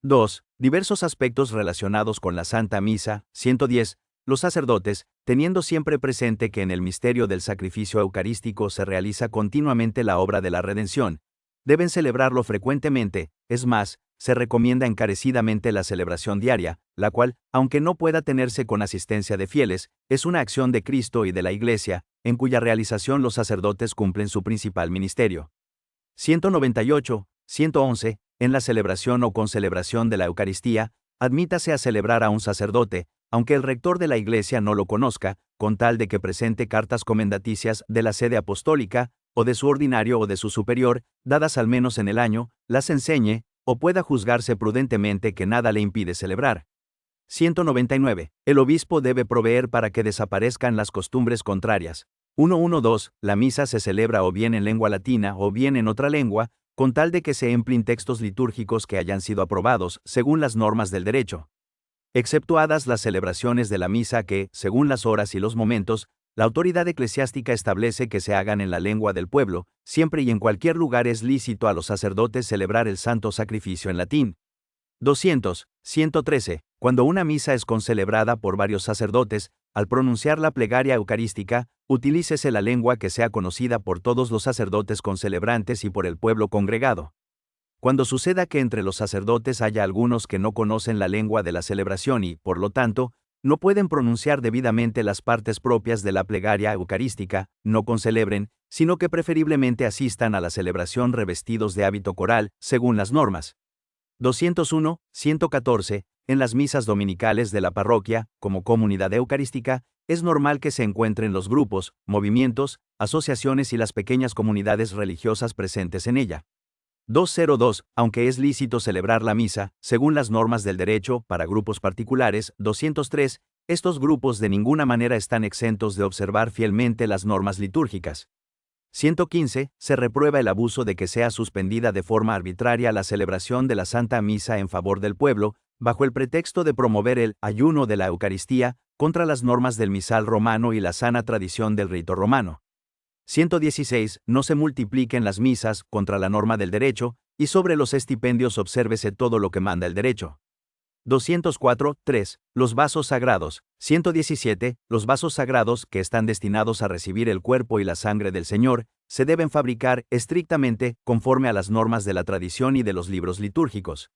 2. Diversos aspectos relacionados con la Santa Misa. 110. Los sacerdotes, teniendo siempre presente que en el misterio del sacrificio eucarístico se realiza continuamente la obra de la redención, deben celebrarlo frecuentemente, es más, se recomienda encarecidamente la celebración diaria, la cual, aunque no pueda tenerse con asistencia de fieles, es una acción de Cristo y de la Iglesia, en cuya realización los sacerdotes cumplen su principal ministerio. 198, 111. En la celebración o concelebración de la Eucaristía, admítase a celebrar a un sacerdote, aunque el rector de la Iglesia no lo conozca, con tal de que presente cartas comendaticias de la sede apostólica, o de su ordinario o de su superior, dadas al menos en el año, las enseñe, o pueda juzgarse prudentemente que nada le impide celebrar. 199. El obispo debe proveer para que desaparezcan las costumbres contrarias. 112. La misa se celebra o bien en lengua latina o bien en otra lengua, con tal de que se empleen textos litúrgicos que hayan sido aprobados, según las normas del derecho. Exceptuadas las celebraciones de la misa que, según las horas y los momentos, la autoridad eclesiástica establece que se hagan en la lengua del pueblo, siempre y en cualquier lugar es lícito a los sacerdotes celebrar el santo sacrificio en latín. 200. 113. Cuando una misa es concelebrada por varios sacerdotes, al pronunciar la plegaria eucarística, utilícese la lengua que sea conocida por todos los sacerdotes concelebrantes y por el pueblo congregado. Cuando suceda que entre los sacerdotes haya algunos que no conocen la lengua de la celebración y, por lo tanto, no pueden pronunciar debidamente las partes propias de la plegaria eucarística, no concelebren, sino que preferiblemente asistan a la celebración revestidos de hábito coral, según las normas. 201, 114. En las misas dominicales de la parroquia, como comunidad eucarística, es normal que se encuentren los grupos, movimientos, asociaciones y las pequeñas comunidades religiosas presentes en ella. 202. Aunque es lícito celebrar la misa, según las normas del derecho, para grupos particulares. 203. Estos grupos de ninguna manera están exentos de observar fielmente las normas litúrgicas. 115. Se reprueba el abuso de que sea suspendida de forma arbitraria la celebración de la Santa Misa en favor del pueblo, bajo el pretexto de promover el ayuno de la Eucaristía, contra las normas del misal romano y la sana tradición del rito romano. 116. No se multipliquen las misas, contra la norma del derecho, y sobre los estipendios obsérvese todo lo que manda el derecho. 204. 3. Los vasos sagrados. 117. Los vasos sagrados, que están destinados a recibir el cuerpo y la sangre del Señor, se deben fabricar estrictamente, conforme a las normas de la tradición y de los libros litúrgicos.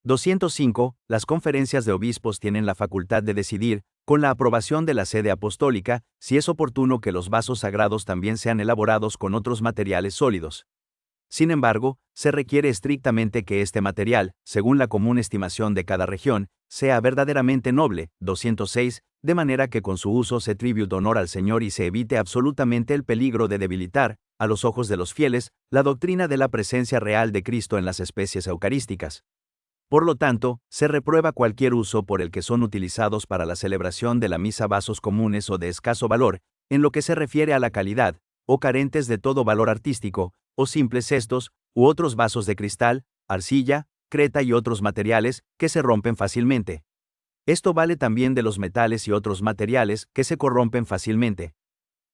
205. Las conferencias de obispos tienen la facultad de decidir, con la aprobación de la sede apostólica, si es oportuno que los vasos sagrados también sean elaborados con otros materiales sólidos. Sin embargo, se requiere estrictamente que este material, según la común estimación de cada región, sea verdaderamente noble. 206, de manera que con su uso se tribute honor al Señor y se evite absolutamente el peligro de debilitar, a los ojos de los fieles, la doctrina de la presencia real de Cristo en las especies eucarísticas. Por lo tanto, se reprueba cualquier uso por el que son utilizados para la celebración de la misa vasos comunes o de escaso valor, en lo que se refiere a la calidad, o carentes de todo valor artístico, o simples cestos, u otros vasos de cristal, arcilla, creta y otros materiales, que se rompen fácilmente. Esto vale también de los metales y otros materiales, que se corrompen fácilmente.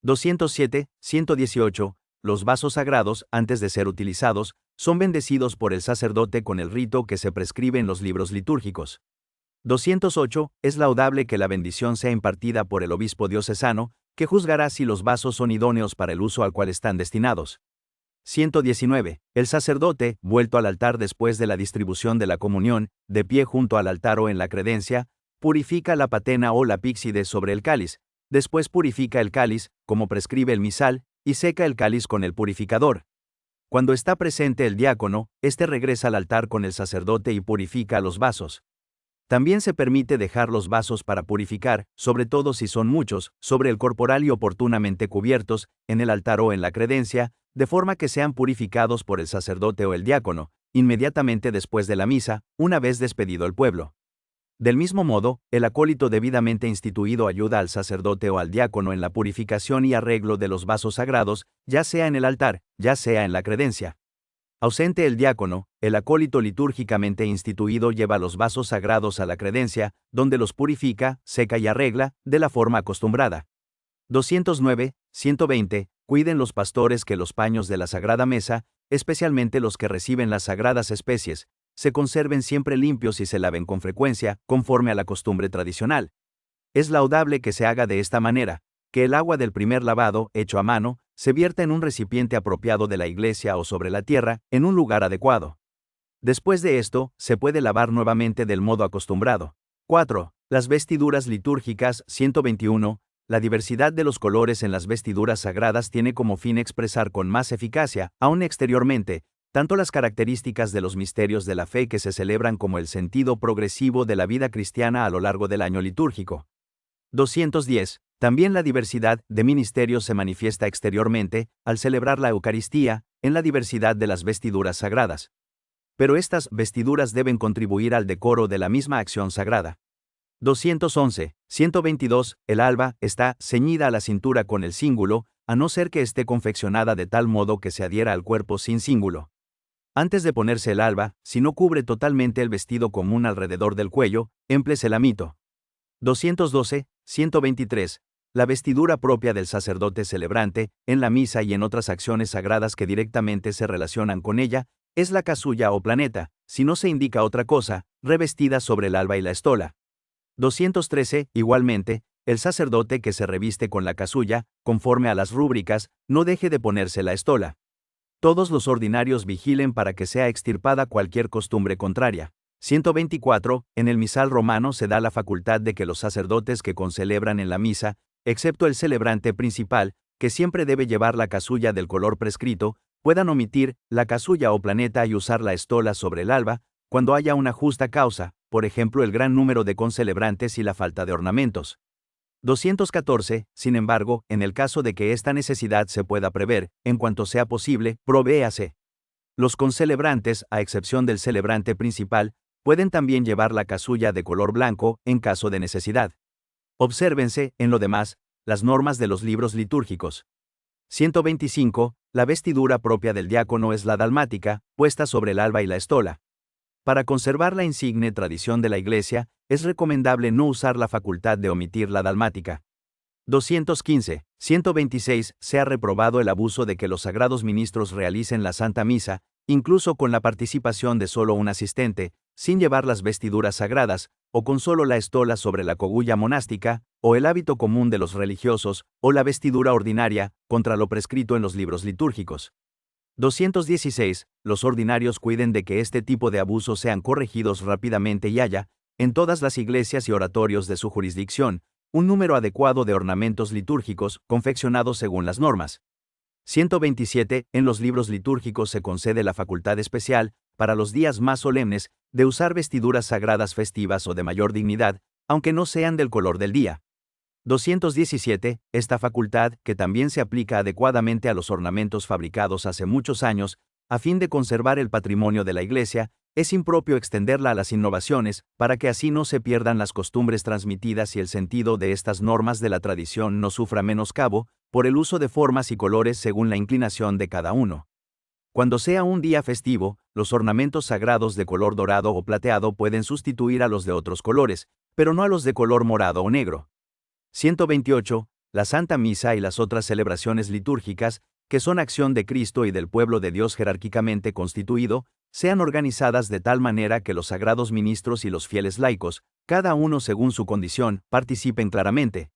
207, 118. Los vasos sagrados, antes de ser utilizados, son bendecidos por el sacerdote con el rito que se prescribe en los libros litúrgicos. 208. Es laudable que la bendición sea impartida por el obispo diocesano, que juzgará si los vasos son idóneos para el uso al cual están destinados. 119. El sacerdote, vuelto al altar después de la distribución de la comunión, de pie junto al altar o en la credencia, purifica la patena o la píxide sobre el cáliz, después purifica el cáliz, como prescribe el misal, y seca el cáliz con el purificador. Cuando está presente el diácono, éste regresa al altar con el sacerdote y purifica los vasos. También se permite dejar los vasos para purificar, sobre todo si son muchos, sobre el corporal y oportunamente cubiertos, en el altar o en la credencia, de forma que sean purificados por el sacerdote o el diácono, inmediatamente después de la misa, una vez despedido el pueblo. Del mismo modo, el acólito debidamente instituido ayuda al sacerdote o al diácono en la purificación y arreglo de los vasos sagrados, ya sea en el altar, ya sea en la credencia. Ausente el diácono, el acólito litúrgicamente instituido lleva los vasos sagrados a la credencia, donde los purifica, seca y arregla, de la forma acostumbrada. 209, 120. Cuiden los pastores que los paños de la Sagrada Mesa, especialmente los que reciben las sagradas especies, se conserven siempre limpios y se laven con frecuencia, conforme a la costumbre tradicional. Es laudable que se haga de esta manera, que el agua del primer lavado, hecho a mano, se vierta en un recipiente apropiado de la iglesia o sobre la tierra, en un lugar adecuado. Después de esto, se puede lavar nuevamente del modo acostumbrado. 4. Las vestiduras litúrgicas, 121. La diversidad de los colores en las vestiduras sagradas tiene como fin expresar con más eficacia, aun exteriormente, tanto las características de los misterios de la fe que se celebran como el sentido progresivo de la vida cristiana a lo largo del año litúrgico. 210. También la diversidad de ministerios se manifiesta exteriormente, al celebrar la Eucaristía, en la diversidad de las vestiduras sagradas. Pero estas vestiduras deben contribuir al decoro de la misma acción sagrada. 211. 122. El alba está ceñida a la cintura con el cíngulo, a no ser que esté confeccionada de tal modo que se adhiera al cuerpo sin cíngulo. Antes de ponerse el alba, si no cubre totalmente el vestido común alrededor del cuello, émplese el amito. 212. 123. La vestidura propia del sacerdote celebrante, en la misa y en otras acciones sagradas que directamente se relacionan con ella, es la casulla o planeta, si no se indica otra cosa, revestida sobre el alba y la estola. 213. Igualmente, el sacerdote que se reviste con la casulla, conforme a las rúbricas, no deje de ponerse la estola. Todos los ordinarios vigilen para que sea extirpada cualquier costumbre contraria. 124. En el misal romano se da la facultad de que los sacerdotes que concelebran en la misa, excepto el celebrante principal, que siempre debe llevar la casulla del color prescrito, puedan omitir la casulla o planeta y usar la estola sobre el alba, cuando haya una justa causa, por ejemplo el gran número de concelebrantes y la falta de ornamentos. 214. Sin embargo, en el caso de que esta necesidad se pueda prever, en cuanto sea posible, provéase. Los concelebrantes, a excepción del celebrante principal, pueden también llevar la casulla de color blanco, en caso de necesidad. Obsérvense, en lo demás, las normas de los libros litúrgicos. 125. La vestidura propia del diácono es la dalmática, puesta sobre el alba y la estola. Para conservar la insigne tradición de la Iglesia, es recomendable no usar la facultad de omitir la dalmática. 215. 126. Se ha reprobado el abuso de que los sagrados ministros realicen la Santa Misa, incluso con la participación de solo un asistente, sin llevar las vestiduras sagradas, o con solo la estola sobre la cogulla monástica, o el hábito común de los religiosos, o la vestidura ordinaria, contra lo prescrito en los libros litúrgicos. 216. Los ordinarios cuiden de que este tipo de abusos sean corregidos rápidamente y haya, en todas las iglesias y oratorios de su jurisdicción, un número adecuado de ornamentos litúrgicos, confeccionados según las normas. 127. En los libros litúrgicos se concede la facultad especial, para los días más solemnes, de usar vestiduras sagradas festivas o de mayor dignidad, aunque no sean del color del día. 217. Esta facultad, que también se aplica adecuadamente a los ornamentos fabricados hace muchos años, a fin de conservar el patrimonio de la Iglesia, es impropio extenderla a las innovaciones, para que así no se pierdan las costumbres transmitidas y el sentido de estas normas de la tradición no sufra menoscabo, por el uso de formas y colores según la inclinación de cada uno. Cuando sea un día festivo, los ornamentos sagrados de color dorado o plateado pueden sustituir a los de otros colores, pero no a los de color morado o negro. 128. La Santa Misa y las otras celebraciones litúrgicas, que son acción de Cristo y del pueblo de Dios jerárquicamente constituido, sean organizadas de tal manera que los sagrados ministros y los fieles laicos, cada uno según su condición, participen claramente.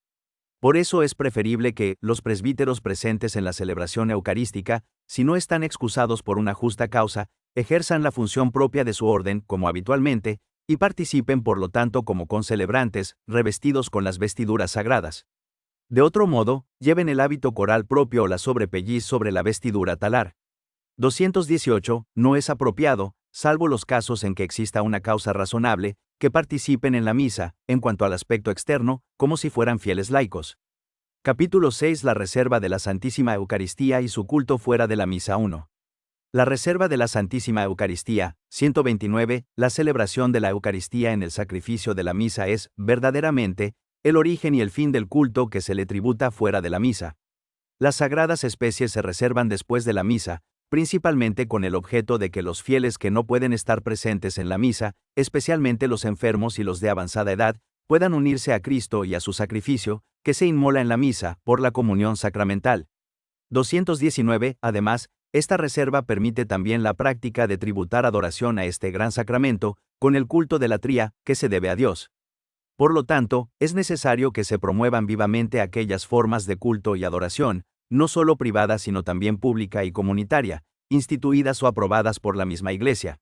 Por eso es preferible que los presbíteros presentes en la celebración eucarística, si no están excusados por una justa causa, ejerzan la función propia de su orden, como habitualmente, y participen por lo tanto como concelebrantes, revestidos con las vestiduras sagradas. De otro modo, lleven el hábito coral propio o la sobrepelliz sobre la vestidura talar. 218. No es apropiado, salvo los casos en que exista una causa razonable, que participen en la misa, en cuanto al aspecto externo, como si fueran fieles laicos. Capítulo 6. La reserva de la Santísima Eucaristía y su culto fuera de la misa 1. La reserva de la Santísima Eucaristía, 129. La celebración de la Eucaristía en el sacrificio de la misa es, verdaderamente, el origen y el fin del culto que se le tributa fuera de la misa. Las sagradas especies se reservan después de la misa, principalmente con el objeto de que los fieles que no pueden estar presentes en la misa, especialmente los enfermos y los de avanzada edad, puedan unirse a Cristo y a su sacrificio, que se inmola en la misa, por la comunión sacramental. 219. Además, esta reserva permite también la práctica de tributar adoración a este gran sacramento, con el culto de latría, que se debe a Dios. Por lo tanto, es necesario que se promuevan vivamente aquellas formas de culto y adoración, no solo privada sino también pública y comunitaria, instituidas o aprobadas por la misma Iglesia.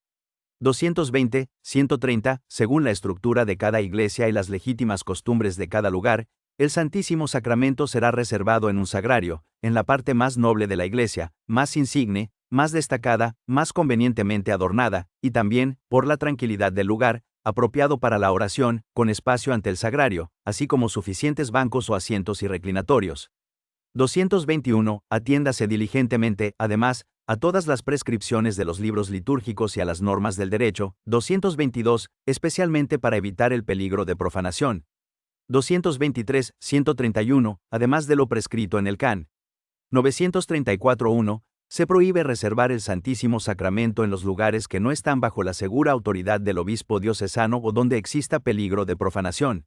220, 130, según la estructura de cada iglesia y las legítimas costumbres de cada lugar, el Santísimo Sacramento será reservado en un sagrario, en la parte más noble de la iglesia, más insigne, más destacada, más convenientemente adornada, y también, por la tranquilidad del lugar, apropiado para la oración, con espacio ante el sagrario, así como suficientes bancos o asientos y reclinatorios. 221. Atiéndase diligentemente, además, a todas las prescripciones de los libros litúrgicos y a las normas del derecho. 222. Especialmente para evitar el peligro de profanación. 223. 131. Además de lo prescrito en el can. 934.1. Se prohíbe reservar el Santísimo Sacramento en los lugares que no están bajo la segura autoridad del obispo diocesano o donde exista peligro de profanación.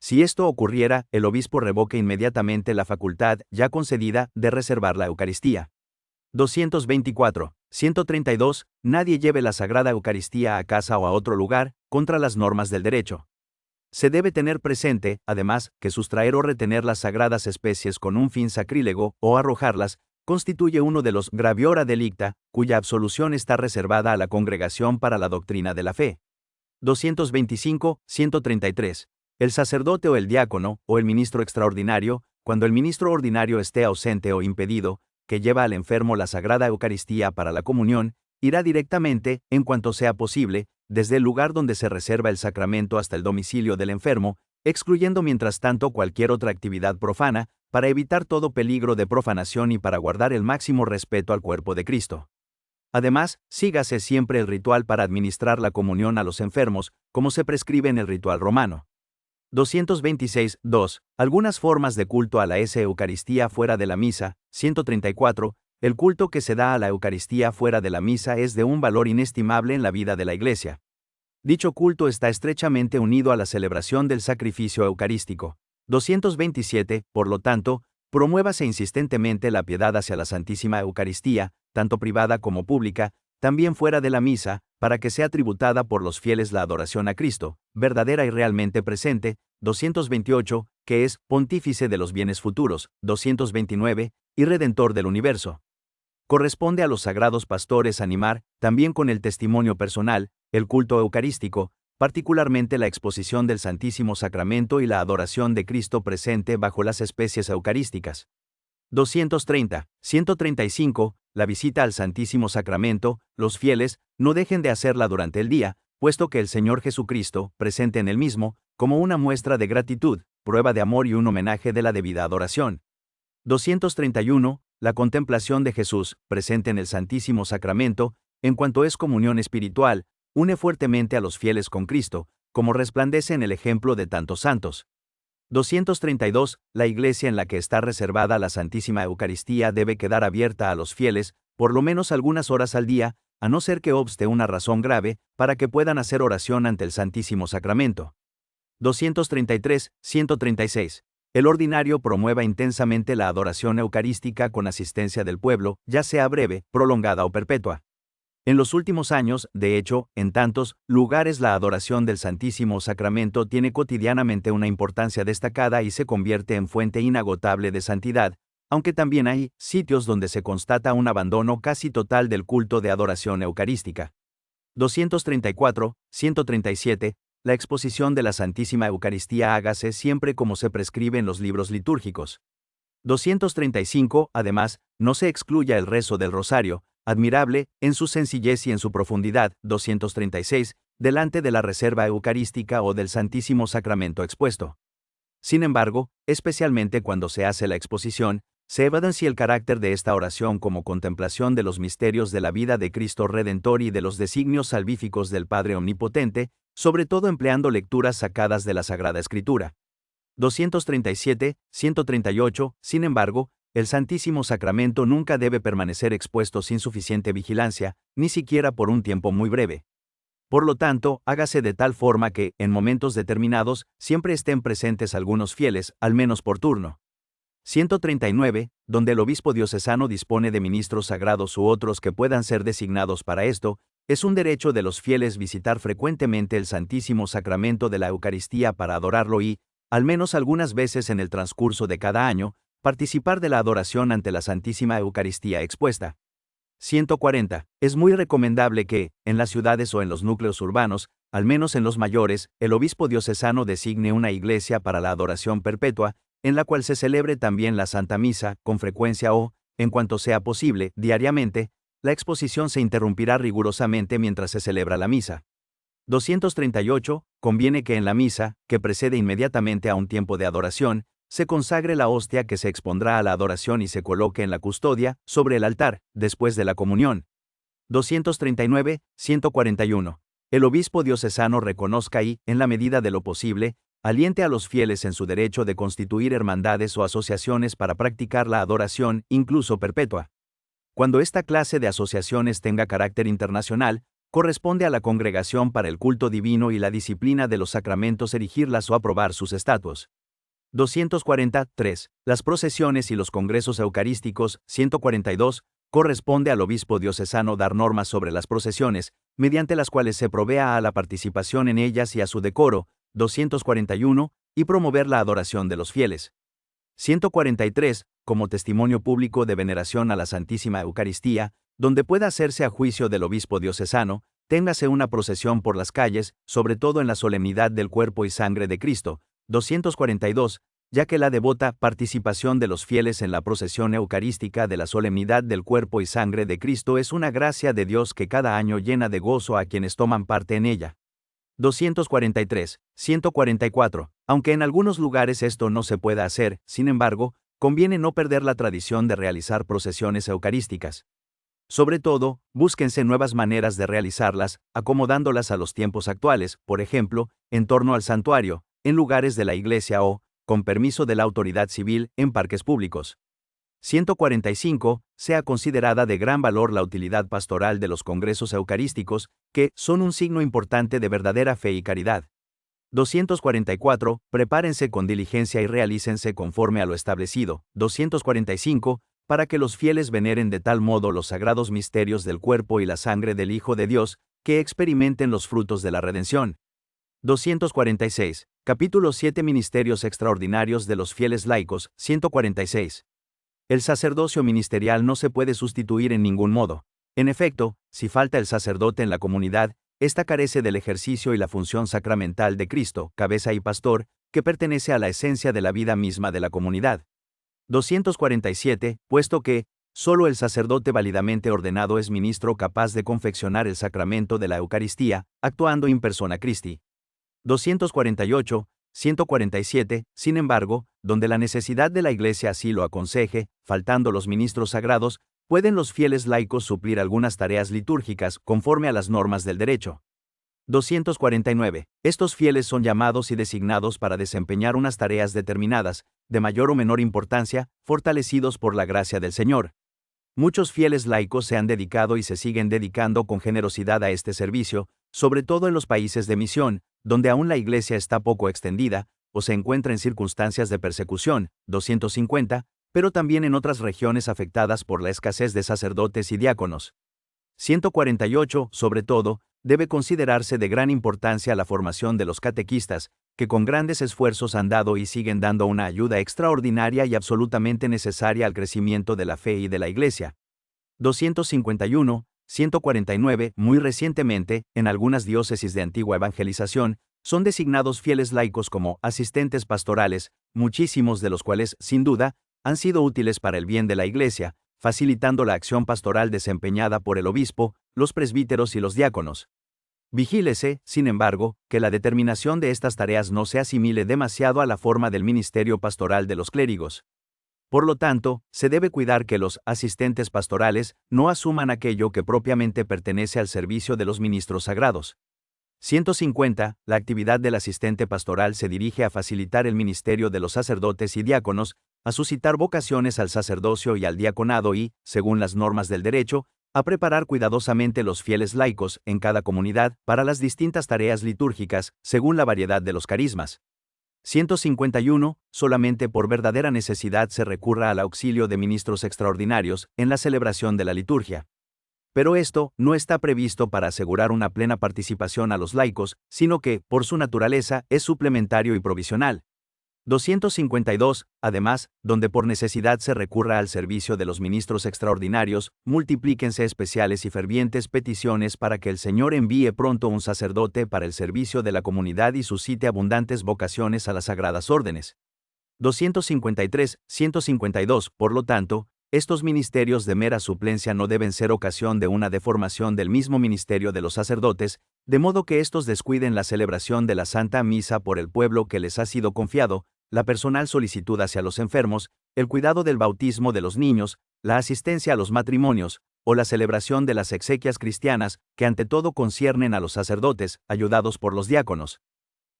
Si esto ocurriera, el obispo revoque inmediatamente la facultad, ya concedida, de reservar la Eucaristía. 224. 132. Nadie lleve la Sagrada Eucaristía a casa o a otro lugar, contra las normas del derecho. Se debe tener presente, además, que sustraer o retener las sagradas especies con un fin sacrílego, o arrojarlas, constituye uno de los graviora delicta, cuya absolución está reservada a la Congregación para la Doctrina de la Fe. 225. 133. El sacerdote o el diácono, o el ministro extraordinario, cuando el ministro ordinario esté ausente o impedido, que lleva al enfermo la Sagrada Eucaristía para la comunión, irá directamente, en cuanto sea posible, desde el lugar donde se reserva el sacramento hasta el domicilio del enfermo, excluyendo mientras tanto cualquier otra actividad profana, para evitar todo peligro de profanación y para guardar el máximo respeto al cuerpo de Cristo. Además, sígase siempre el ritual para administrar la comunión a los enfermos, como se prescribe en el ritual romano. 226. 2. Algunas formas de culto a la Eucaristía fuera de la misa. 134. El culto que se da a la Eucaristía fuera de la misa es de un valor inestimable en la vida de la Iglesia. Dicho culto está estrechamente unido a la celebración del sacrificio eucarístico. 227. Por lo tanto, promuévase insistentemente la piedad hacia la Santísima Eucaristía, tanto privada como pública, también fuera de la misa, para que sea tributada por los fieles la adoración a Cristo, verdadera y realmente presente. 228, que es pontífice de los bienes futuros. 229, y redentor del universo. Corresponde a los sagrados pastores animar, también con el testimonio personal, el culto eucarístico, particularmente la exposición del Santísimo Sacramento y la adoración de Cristo presente bajo las especies eucarísticas. 230, 135, la visita al Santísimo Sacramento, los fieles, no dejen de hacerla durante el día, puesto que el Señor Jesucristo, presente en el mismo, como una muestra de gratitud, prueba de amor y un homenaje de la debida adoración. 231, la contemplación de Jesús, presente en el Santísimo Sacramento, en cuanto es comunión espiritual, une fuertemente a los fieles con Cristo, como resplandece en el ejemplo de tantos santos. 232. La iglesia en la que está reservada la Santísima Eucaristía debe quedar abierta a los fieles, por lo menos algunas horas al día, a no ser que obste una razón grave, para que puedan hacer oración ante el Santísimo Sacramento. 233. 136. El ordinario promueva intensamente la adoración eucarística con asistencia del pueblo, ya sea breve, prolongada o perpetua. En los últimos años, de hecho, en tantos lugares la adoración del Santísimo Sacramento tiene cotidianamente una importancia destacada y se convierte en fuente inagotable de santidad, aunque también hay sitios donde se constata un abandono casi total del culto de adoración eucarística. 234, 137. La exposición de la Santísima Eucaristía hágase siempre como se prescribe en los libros litúrgicos. 235. Además, no se excluya el rezo del rosario, admirable, en su sencillez y en su profundidad. 236, delante de la reserva eucarística o del Santísimo Sacramento expuesto. Sin embargo, especialmente cuando se hace la exposición, se evidencia el carácter de esta oración como contemplación de los misterios de la vida de Cristo Redentor y de los designios salvíficos del Padre Omnipotente, sobre todo empleando lecturas sacadas de la Sagrada Escritura. 237, 138, sin embargo, el Santísimo Sacramento nunca debe permanecer expuesto sin suficiente vigilancia, ni siquiera por un tiempo muy breve. Por lo tanto, hágase de tal forma que, en momentos determinados, siempre estén presentes algunos fieles, al menos por turno. 139, donde el obispo diocesano dispone de ministros sagrados u otros que puedan ser designados para esto, Es un derecho de los fieles visitar frecuentemente el Santísimo Sacramento de la Eucaristía para adorarlo y, al menos algunas veces en el transcurso de cada año, participar de la adoración ante la Santísima Eucaristía expuesta. 140. Es muy recomendable que, en las ciudades o en los núcleos urbanos, al menos en los mayores, el obispo diocesano designe una iglesia para la adoración perpetua, en la cual se celebre también la Santa Misa, con frecuencia o, en cuanto sea posible, diariamente. La exposición se interrumpirá rigurosamente mientras se celebra la misa. 238. Conviene que en la misa, que precede inmediatamente a un tiempo de adoración, se consagre la hostia que se expondrá a la adoración y se coloque en la custodia, sobre el altar, después de la comunión. 239. 141. El obispo diocesano reconozca y, en la medida de lo posible, aliente a los fieles en su derecho de constituir hermandades o asociaciones para practicar la adoración, incluso perpetua. Cuando esta clase de asociaciones tenga carácter internacional, corresponde a la Congregación para el Culto Divino y la Disciplina de los Sacramentos erigirlas o aprobar sus estatutos. 243. Las procesiones y los congresos eucarísticos. 142. Corresponde al obispo diocesano dar normas sobre las procesiones, mediante las cuales se provea a la participación en ellas y a su decoro. 241. Y promover la adoración de los fieles. 143. Como testimonio público de veneración a la Santísima Eucaristía, donde pueda hacerse a juicio del obispo diocesano, téngase una procesión por las calles, sobre todo en la solemnidad del cuerpo y sangre de Cristo. 242. Ya que la devota participación de los fieles en la procesión eucarística de la solemnidad del cuerpo y sangre de Cristo es una gracia de Dios que cada año llena de gozo a quienes toman parte en ella. 243. 144. Aunque en algunos lugares esto no se pueda hacer, sin embargo, conviene no perder la tradición de realizar procesiones eucarísticas. Sobre todo, búsquense nuevas maneras de realizarlas, acomodándolas a los tiempos actuales, por ejemplo, en torno al santuario, en lugares de la iglesia o, con permiso de la autoridad civil, en parques públicos. 145. Sea considerada de gran valor la utilidad pastoral de los congresos eucarísticos, que son un signo importante de verdadera fe y caridad. 244. Prepárense con diligencia y realícense conforme a lo establecido. 245. Para que los fieles veneren de tal modo los sagrados misterios del cuerpo y la sangre del Hijo de Dios, que experimenten los frutos de la redención. 246. Capítulo 7. Ministerios extraordinarios de los fieles laicos. 146. El sacerdocio ministerial no se puede sustituir en ningún modo. En efecto, si falta el sacerdote en la comunidad, ésta carece del ejercicio y la función sacramental de Cristo, cabeza y pastor, que pertenece a la esencia de la vida misma de la comunidad. 247. Puesto que, solo el sacerdote válidamente ordenado es ministro capaz de confeccionar el sacramento de la Eucaristía, actuando in persona Christi. 248. 147. Sin embargo, donde la necesidad de la Iglesia así lo aconseje, faltando los ministros sagrados, pueden los fieles laicos suplir algunas tareas litúrgicas conforme a las normas del derecho. 249. Estos fieles son llamados y designados para desempeñar unas tareas determinadas, de mayor o menor importancia, fortalecidos por la gracia del Señor. Muchos fieles laicos se han dedicado y se siguen dedicando con generosidad a este servicio, sobre todo en los países de misión, donde aún la Iglesia está poco extendida, o se encuentra en circunstancias de persecución. 250, pero también en otras regiones afectadas por la escasez de sacerdotes y diáconos. 148. Sobre todo, debe considerarse de gran importancia la formación de los catequistas, que con grandes esfuerzos han dado y siguen dando una ayuda extraordinaria y absolutamente necesaria al crecimiento de la fe y de la Iglesia. 251. 149. Muy recientemente, en algunas diócesis de antigua evangelización, son designados fieles laicos como asistentes pastorales, muchísimos de los cuales, sin duda, han sido útiles para el bien de la Iglesia, facilitando la acción pastoral desempeñada por el obispo, los presbíteros y los diáconos. Vigílese, sin embargo, que la determinación de estas tareas no se asimile demasiado a la forma del ministerio pastoral de los clérigos. Por lo tanto, se debe cuidar que los asistentes pastorales no asuman aquello que propiamente pertenece al servicio de los ministros sagrados. 150. La actividad del asistente pastoral se dirige a facilitar el ministerio de los sacerdotes y diáconos, a suscitar vocaciones al sacerdocio y al diaconado y, según las normas del derecho, a preparar cuidadosamente los fieles laicos en cada comunidad para las distintas tareas litúrgicas, según la variedad de los carismas. 151. Solamente por verdadera necesidad se recurra al auxilio de ministros extraordinarios en la celebración de la liturgia. pero esto no está previsto para asegurar una plena participación a los laicos, sino que, por su naturaleza, es suplementario y provisional. 252. Además, donde por necesidad se recurra al servicio de los ministros extraordinarios, multiplíquense especiales y fervientes peticiones para que el Señor envíe pronto un sacerdote para el servicio de la comunidad y suscite abundantes vocaciones a las sagradas órdenes. 253. 152. Por lo tanto, estos ministerios de mera suplencia no deben ser ocasión de una deformación del mismo ministerio de los sacerdotes, de modo que estos descuiden la celebración de la Santa Misa por el pueblo que les ha sido confiado, la personal solicitud hacia los enfermos, el cuidado del bautismo de los niños, la asistencia a los matrimonios, o la celebración de las exequias cristianas, que ante todo conciernen a los sacerdotes, ayudados por los diáconos.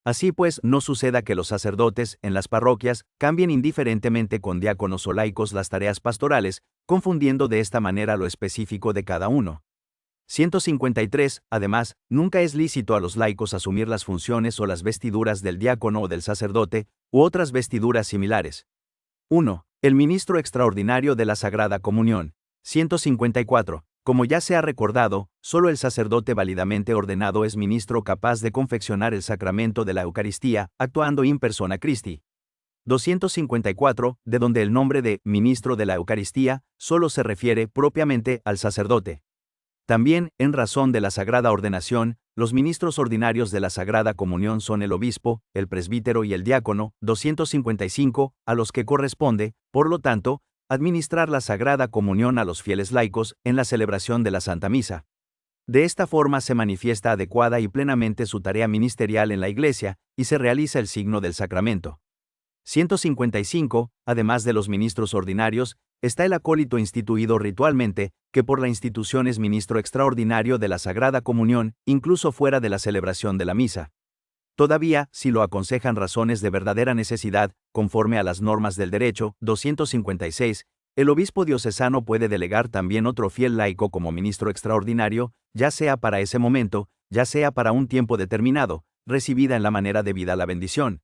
Así pues, no suceda que los sacerdotes, en las parroquias, cambien indiferentemente con diáconos o laicos las tareas pastorales, confundiendo de esta manera lo específico de cada uno. 153. Además, nunca es lícito a los laicos asumir las funciones o las vestiduras del diácono o del sacerdote, u otras vestiduras similares. 1. El ministro extraordinario de la Sagrada Comunión. 154. Como ya se ha recordado, solo el sacerdote válidamente ordenado es ministro capaz de confeccionar el sacramento de la Eucaristía, actuando in persona Christi. 254. De donde el nombre de ministro de la Eucaristía solo se refiere propiamente al sacerdote. También, en razón de la sagrada ordenación, los ministros ordinarios de la Sagrada Comunión son el obispo, el presbítero y el diácono. 255, a los que corresponde, por lo tanto, administrar la Sagrada Comunión a los fieles laicos en la celebración de la Santa Misa. De esta forma se manifiesta adecuada y plenamente su tarea ministerial en la Iglesia, y se realiza el signo del sacramento. 155. Además de los ministros ordinarios, está el acólito instituido ritualmente, que por la institución es ministro extraordinario de la Sagrada Comunión, incluso fuera de la celebración de la misa. Todavía, si lo aconsejan razones de verdadera necesidad, conforme a las normas del derecho, 256, el obispo diocesano puede delegar también otro fiel laico como ministro extraordinario, ya sea para ese momento, ya sea para un tiempo determinado, recibida en la manera debida la bendición.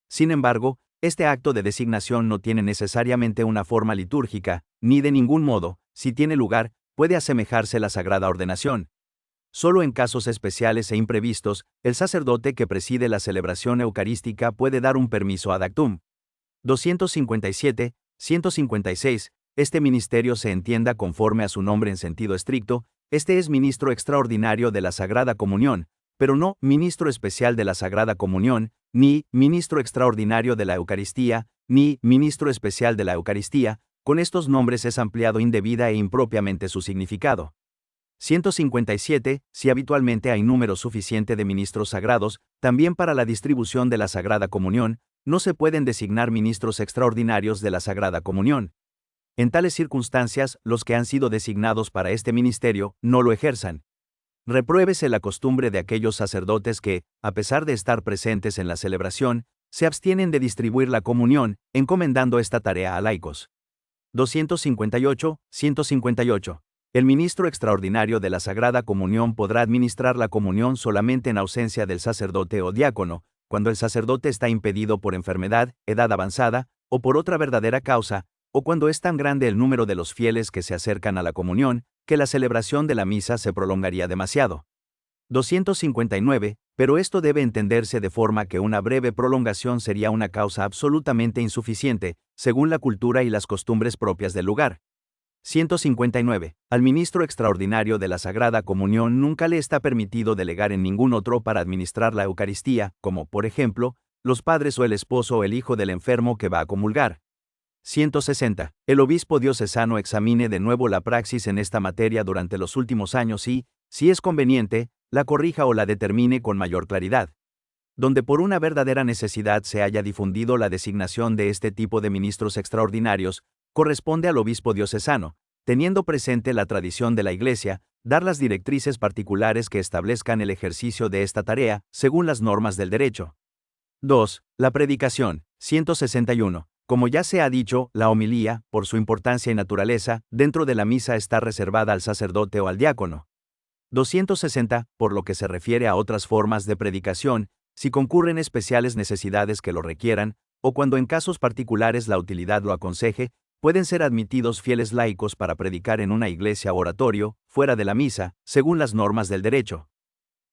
Sin embargo, este acto de designación no tiene necesariamente una forma litúrgica, ni de ningún modo, si tiene lugar, puede asemejarse la sagrada ordenación. Solo en casos especiales e imprevistos, el sacerdote que preside la celebración eucarística puede dar un permiso ad actum. 257, 156. Este ministerio se entienda conforme a su nombre en sentido estricto, este es ministro extraordinario de la Sagrada Comunión, pero no ministro especial de la Sagrada Comunión, ni ministro extraordinario de la Eucaristía, ni ministro especial de la Eucaristía. Con estos nombres es ampliado indebida e impropiamente su significado. 157. Si habitualmente hay número suficiente de ministros sagrados, también para la distribución de la Sagrada Comunión, no se pueden designar ministros extraordinarios de la Sagrada Comunión. En tales circunstancias, los que han sido designados para este ministerio no lo ejerzan. Repruébese la costumbre de aquellos sacerdotes que, a pesar de estar presentes en la celebración, se abstienen de distribuir la comunión, encomendando esta tarea a laicos. 258, 158. El ministro extraordinario de la Sagrada Comunión podrá administrar la comunión solamente en ausencia del sacerdote o diácono, cuando el sacerdote está impedido por enfermedad, edad avanzada, o por otra verdadera causa, o cuando es tan grande el número de los fieles que se acercan a la comunión, que la celebración de la misa se prolongaría demasiado. 259. Pero esto debe entenderse de forma que una breve prolongación sería una causa absolutamente insuficiente, según la cultura y las costumbres propias del lugar. 159. Al ministro extraordinario de la Sagrada Comunión nunca le está permitido delegar en ningún otro para administrar la Eucaristía, como, por ejemplo, los padres o el esposo o el hijo del enfermo que va a comulgar. 160. El obispo diocesano examine de nuevo la praxis en esta materia durante los últimos años y, si es conveniente, la corrija o la determine con mayor claridad. Donde por una verdadera necesidad se haya difundido la designación de este tipo de ministros extraordinarios, corresponde al obispo diocesano, teniendo presente la tradición de la Iglesia, dar las directrices particulares que establezcan el ejercicio de esta tarea, según las normas del derecho. 2. La predicación. 161. Como ya se ha dicho, la homilía, por su importancia y naturaleza, dentro de la misa está reservada al sacerdote o al diácono. 260. Por lo que se refiere a otras formas de predicación, si concurren especiales necesidades que lo requieran, o cuando en casos particulares la utilidad lo aconseje, pueden ser admitidos fieles laicos para predicar en una iglesia o oratorio, fuera de la misa, según las normas del derecho.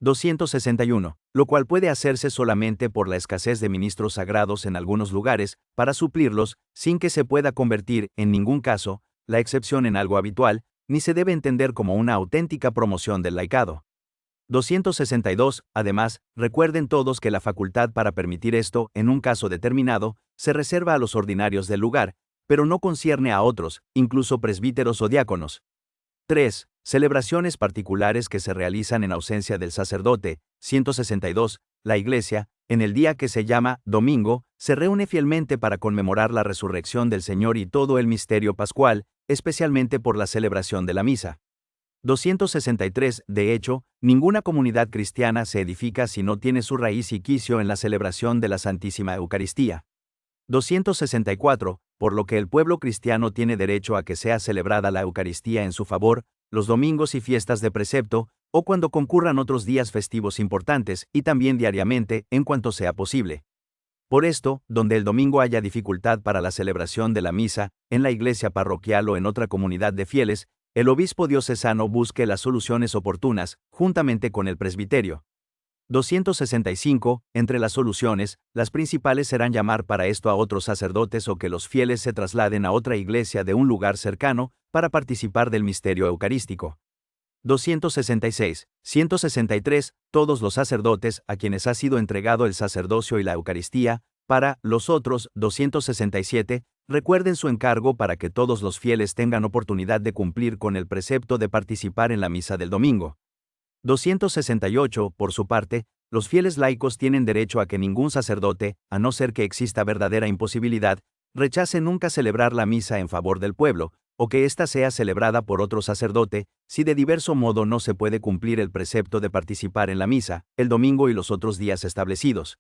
261, lo cual puede hacerse solamente por la escasez de ministros sagrados en algunos lugares, para suplirlos, sin que se pueda convertir, en ningún caso, la excepción en algo habitual, ni se debe entender como una auténtica promoción del laicado. 262. Además, recuerden todos que la facultad para permitir esto, en un caso determinado, se reserva a los ordinarios del lugar, pero no concierne a otros, incluso presbíteros o diáconos. 3. Celebraciones particulares que se realizan en ausencia del sacerdote. 162. La Iglesia, en el día que se llama domingo, se reúne fielmente para conmemorar la resurrección del Señor y todo el misterio pascual, especialmente por la celebración de la misa. 263. De hecho, ninguna comunidad cristiana se edifica si no tiene su raíz y quicio en la celebración de la Santísima Eucaristía. 264. Por lo que el pueblo cristiano tiene derecho a que sea celebrada la Eucaristía en su favor, los domingos y fiestas de precepto, o cuando concurran otros días festivos importantes, y también diariamente, en cuanto sea posible. Por esto, donde el domingo haya dificultad para la celebración de la misa, en la iglesia parroquial o en otra comunidad de fieles, el obispo diocesano busque las soluciones oportunas, juntamente con el presbiterio. 265. Entre las soluciones, las principales serán llamar para esto a otros sacerdotes o que los fieles se trasladen a otra iglesia de un lugar cercano, para participar del misterio eucarístico. 266. 163. Todos los sacerdotes, a quienes ha sido entregado el sacerdocio y la Eucaristía, para los otros. 267. Recuerden su encargo para que todos los fieles tengan oportunidad de cumplir con el precepto de participar en la misa del domingo. 268. Por su parte, los fieles laicos tienen derecho a que ningún sacerdote, a no ser que exista verdadera imposibilidad, rechace nunca celebrar la misa en favor del pueblo, o que ésta sea celebrada por otro sacerdote, si de diverso modo no se puede cumplir el precepto de participar en la misa, el domingo y los otros días establecidos.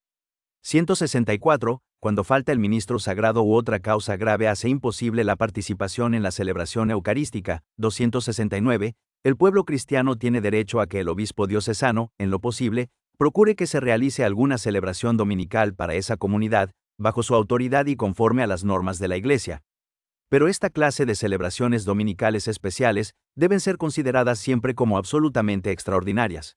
164. Cuando falta el ministro sagrado u otra causa grave hace imposible la participación en la celebración eucarística. 269. El pueblo cristiano tiene derecho a que el obispo diocesano, en lo posible, procure que se realice alguna celebración dominical para esa comunidad, bajo su autoridad y conforme a las normas de la Iglesia. Pero esta clase de celebraciones dominicales especiales deben ser consideradas siempre como absolutamente extraordinarias.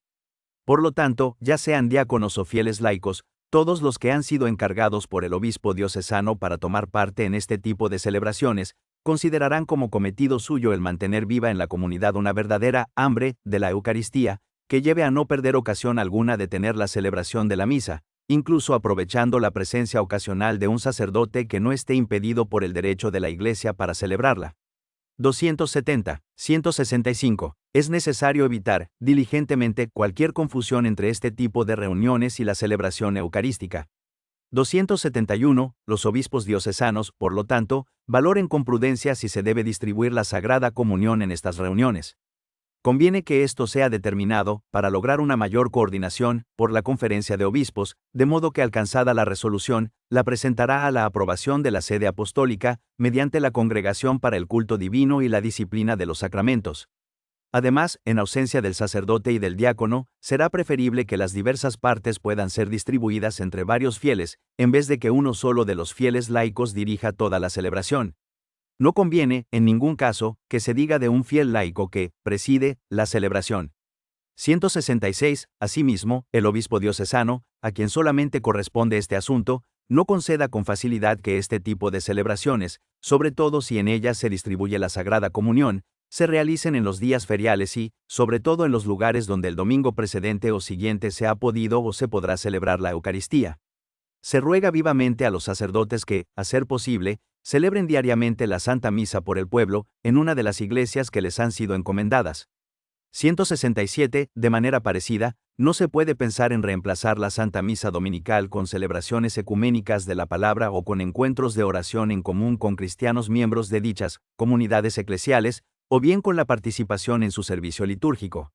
Por lo tanto, ya sean diáconos o fieles laicos, todos los que han sido encargados por el obispo diocesano para tomar parte en este tipo de celebraciones, considerarán como cometido suyo el mantener viva en la comunidad una verdadera hambre de la Eucaristía, que lleve a no perder ocasión alguna de tener la celebración de la misa, incluso aprovechando la presencia ocasional de un sacerdote que no esté impedido por el derecho de la Iglesia para celebrarla. 270. 165. Es necesario evitar, diligentemente, cualquier confusión entre este tipo de reuniones y la celebración eucarística. 271. Los obispos diocesanos, por lo tanto, valoren con prudencia si se debe distribuir la Sagrada Comunión en estas reuniones. Conviene que esto sea determinado, para lograr una mayor coordinación, por la Conferencia de Obispos, de modo que alcanzada la resolución, la presentará a la aprobación de la sede apostólica, mediante la Congregación para el Culto Divino y la Disciplina de los Sacramentos. Además, en ausencia del sacerdote y del diácono, será preferible que las diversas partes puedan ser distribuidas entre varios fieles, en vez de que uno solo de los fieles laicos dirija toda la celebración. No conviene, en ningún caso, que se diga de un fiel laico que preside la celebración. 166. Asimismo, el obispo diocesano, a quien solamente corresponde este asunto, no conceda con facilidad que este tipo de celebraciones, sobre todo si en ellas se distribuye la Sagrada Comunión, se realicen en los días feriales y, sobre todo en los lugares donde el domingo precedente o siguiente se ha podido o se podrá celebrar la Eucaristía. Se ruega vivamente a los sacerdotes que, a ser posible, celebren diariamente la Santa Misa por el pueblo, en una de las iglesias que les han sido encomendadas. 167. De manera parecida, no se puede pensar en reemplazar la Santa Misa dominical con celebraciones ecuménicas de la palabra o con encuentros de oración en común con cristianos miembros de dichas comunidades eclesiales, o bien con la participación en su servicio litúrgico.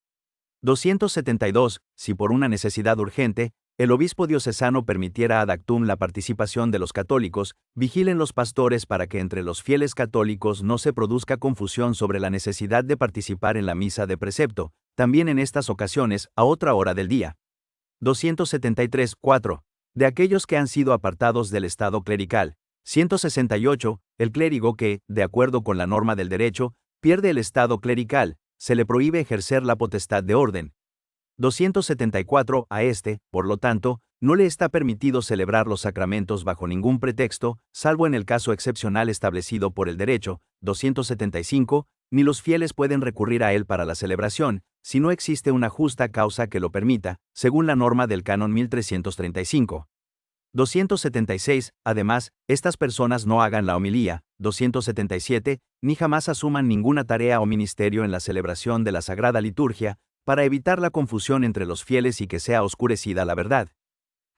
272. Si por una necesidad urgente, el obispo diocesano permitiera ad actum la participación de los católicos, vigilen los pastores para que entre los fieles católicos no se produzca confusión sobre la necesidad de participar en la misa de precepto, también en estas ocasiones, a otra hora del día. 273. 4. De aquellos que han sido apartados del estado clerical. 168. El clérigo que, de acuerdo con la norma del derecho, pierde el estado clerical, se le prohíbe ejercer la potestad de orden. 274. A este, por lo tanto, no le está permitido celebrar los sacramentos bajo ningún pretexto, salvo en el caso excepcional establecido por el derecho. 275. Ni los fieles pueden recurrir a él para la celebración, si no existe una justa causa que lo permita, según la norma del canon 1335. 276. Además, estas personas no hagan la homilía. 277. Ni jamás asuman ninguna tarea o ministerio en la celebración de la Sagrada Liturgia, para evitar la confusión entre los fieles y que sea oscurecida la verdad.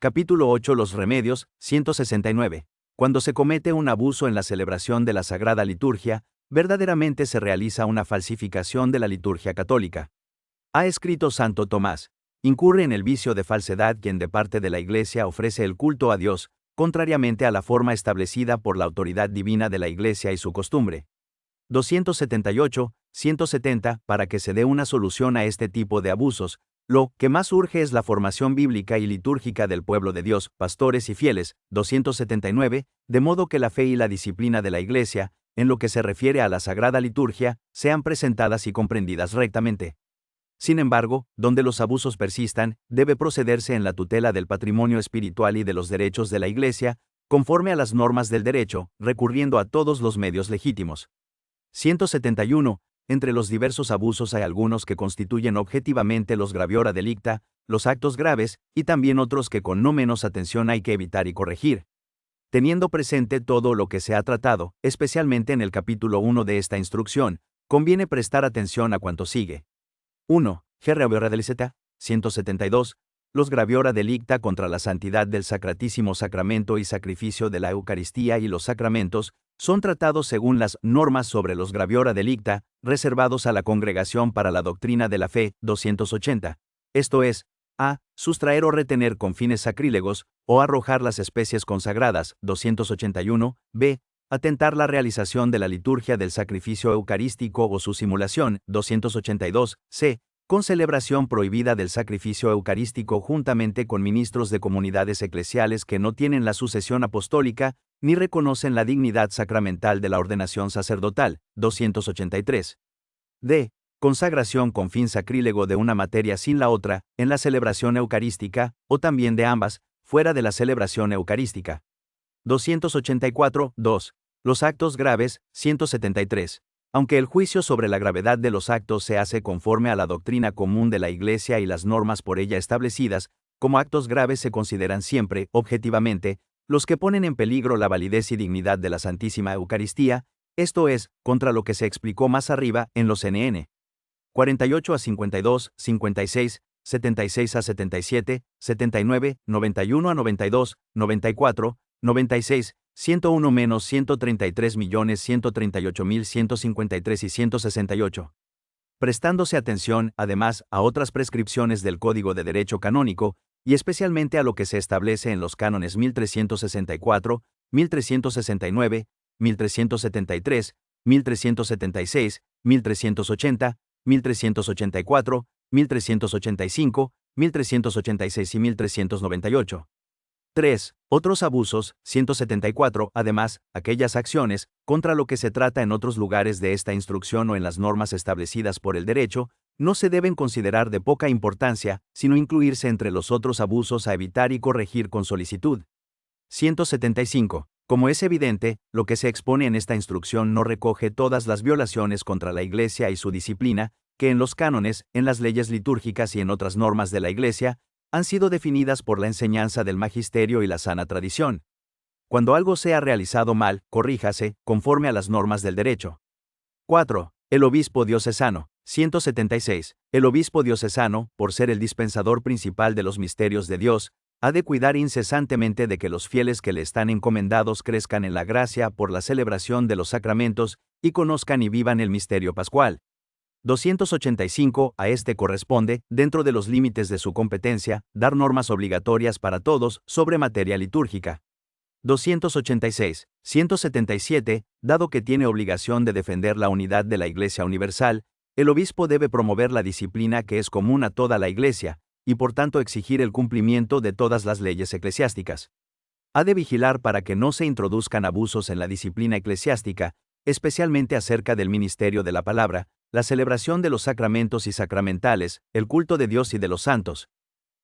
Capítulo 8. Los remedios. 169. Cuando se comete un abuso en la celebración de la Sagrada Liturgia, verdaderamente se realiza una falsificación de la liturgia católica. Ha escrito Santo Tomás: incurre en el vicio de falsedad quien de parte de la Iglesia ofrece el culto a Dios, contrariamente a la forma establecida por la autoridad divina de la Iglesia y su costumbre. 278, 170. Para que se dé una solución a este tipo de abusos, lo que más urge es la formación bíblica y litúrgica del pueblo de Dios, pastores y fieles. 279. De modo que la fe y la disciplina de la Iglesia, en lo que se refiere a la Sagrada Liturgia, sean presentadas y comprendidas rectamente. Sin embargo, donde los abusos persistan, debe procederse en la tutela del patrimonio espiritual y de los derechos de la Iglesia, conforme a las normas del derecho, recurriendo a todos los medios legítimos. 171. Entre los diversos abusos hay algunos que constituyen objetivamente los graviora delicta, los actos graves, y también otros que con no menos atención hay que evitar y corregir. Teniendo presente todo lo que se ha tratado, especialmente en el capítulo 1 de esta instrucción, conviene prestar atención a cuanto sigue. 1. Graviora delicta. 172. Los graviora delicta contra la santidad del Sacratísimo Sacramento y sacrificio de la Eucaristía y los sacramentos, son tratados según las normas sobre los graviora delicta, reservados a la Congregación para la Doctrina de la Fe. 280. Esto es: a. Sustraer o retener con fines sacrílegos, o arrojar las especies consagradas. 281. B. Atentar la realización de la liturgia del sacrificio eucarístico o su simulación. 282. C. Con celebración prohibida del sacrificio eucarístico juntamente con ministros de comunidades eclesiales que no tienen la sucesión apostólica, ni reconocen la dignidad sacramental de la ordenación sacerdotal. 283. D. Consagración con fin sacrílego de una materia sin la otra, en la celebración eucarística, o también de ambas, fuera de la celebración eucarística. 284. 2. Los actos graves. 173. Aunque el juicio sobre la gravedad de los actos se hace conforme a la doctrina común de la Iglesia y las normas por ella establecidas, como actos graves se consideran siempre, objetivamente, los que ponen en peligro la validez y dignidad de la Santísima Eucaristía, esto es, contra lo que se explicó más arriba en los NN. 48 a 52, 56, 76 a 77, 79, 91 a 92, 94, 96, 101 menos 133.138.153 y 168. Prestándose atención, además, a otras prescripciones del Código de Derecho Canónico, y especialmente a lo que se establece en los cánones 1364, 1369, 1373, 1376, 1380, 1384, 1385, 1386 y 1398. 3. Otros abusos. 174. Además, aquellas acciones, contra lo que se trata en otros lugares de esta instrucción o en las normas establecidas por el derecho, no se deben considerar de poca importancia, sino incluirse entre los otros abusos a evitar y corregir con solicitud. 175. Como es evidente, lo que se expone en esta instrucción no recoge todas las violaciones contra la Iglesia y su disciplina, que en los cánones, en las leyes litúrgicas y en otras normas de la Iglesia, han sido definidas por la enseñanza del magisterio y la sana tradición. Cuando algo sea realizado mal, corríjase, conforme a las normas del derecho. 4. El obispo diocesano. 176. El obispo diocesano, por ser el dispensador principal de los misterios de Dios, ha de cuidar incesantemente de que los fieles que le están encomendados crezcan en la gracia por la celebración de los sacramentos, y conozcan y vivan el misterio pascual. 285. A este corresponde, dentro de los límites de su competencia, dar normas obligatorias para todos sobre materia litúrgica. 286. 177. Dado que tiene obligación de defender la unidad de la Iglesia universal, el obispo debe promover la disciplina que es común a toda la Iglesia, y por tanto exigir el cumplimiento de todas las leyes eclesiásticas. Ha de vigilar para que no se introduzcan abusos en la disciplina eclesiástica, especialmente acerca del ministerio de la palabra, la celebración de los sacramentos y sacramentales, el culto de Dios y de los santos.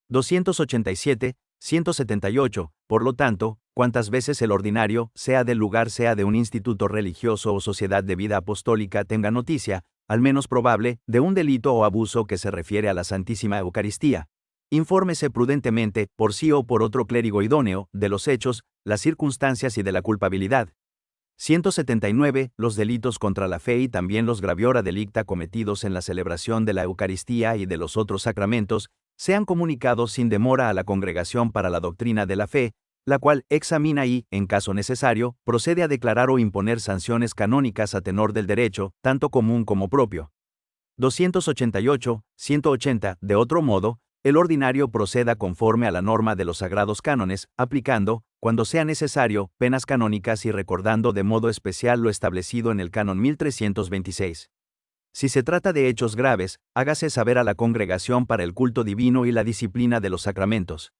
287, 178. Por lo tanto, cuantas veces el ordinario, sea del lugar, sea de un instituto religioso o sociedad de vida apostólica, tenga noticia, al menos probable, de un delito o abuso que se refiere a la Santísima Eucaristía, infórmese prudentemente, por sí o por otro clérigo idóneo, de los hechos, las circunstancias y de la culpabilidad. 179. Los delitos contra la fe y también los graviora delicta cometidos en la celebración de la Eucaristía y de los otros sacramentos, sean comunicados sin demora a la Congregación para la Doctrina de la Fe, la cual examina y, en caso necesario, procede a declarar o imponer sanciones canónicas a tenor del derecho, tanto común como propio. 288, 180. De otro modo, el ordinario proceda conforme a la norma de los sagrados cánones, aplicando, cuando sea necesario, penas canónicas y recordando de modo especial lo establecido en el canon 1326. Si se trata de hechos graves, hágase saber a la congregación para el culto divino y la disciplina de los sacramentos.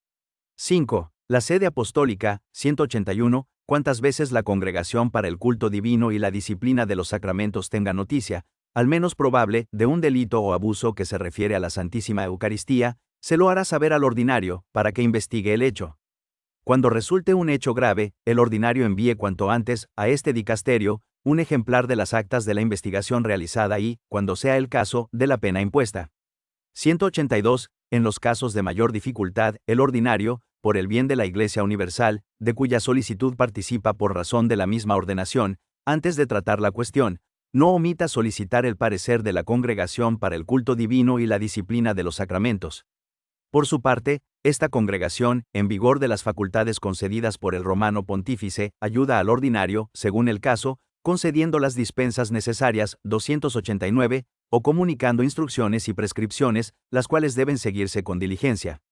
5. La sede apostólica, 181, cuantas veces la congregación para el culto divino y la disciplina de los sacramentos tenga noticia, al menos probable, de un delito o abuso que se refiere a la Santísima Eucaristía, se lo hará saber al ordinario, para que investigue el hecho. Cuando resulte un hecho grave, el ordinario envíe cuanto antes, a este dicasterio, un ejemplar de las actas de la investigación realizada y, cuando sea el caso, de la pena impuesta. 182. En los casos de mayor dificultad, el ordinario, por el bien de la Iglesia Universal, de cuya solicitud participa por razón de la misma ordenación, antes de tratar la cuestión, no omita solicitar el parecer de la congregación para el culto divino y la disciplina de los sacramentos. Por su parte, esta congregación, en vigor de las facultades concedidas por el Romano Pontífice, ayuda al ordinario, según el caso, concediendo las dispensas necesarias, 289, o comunicando instrucciones y prescripciones, las cuales deben seguirse con diligencia.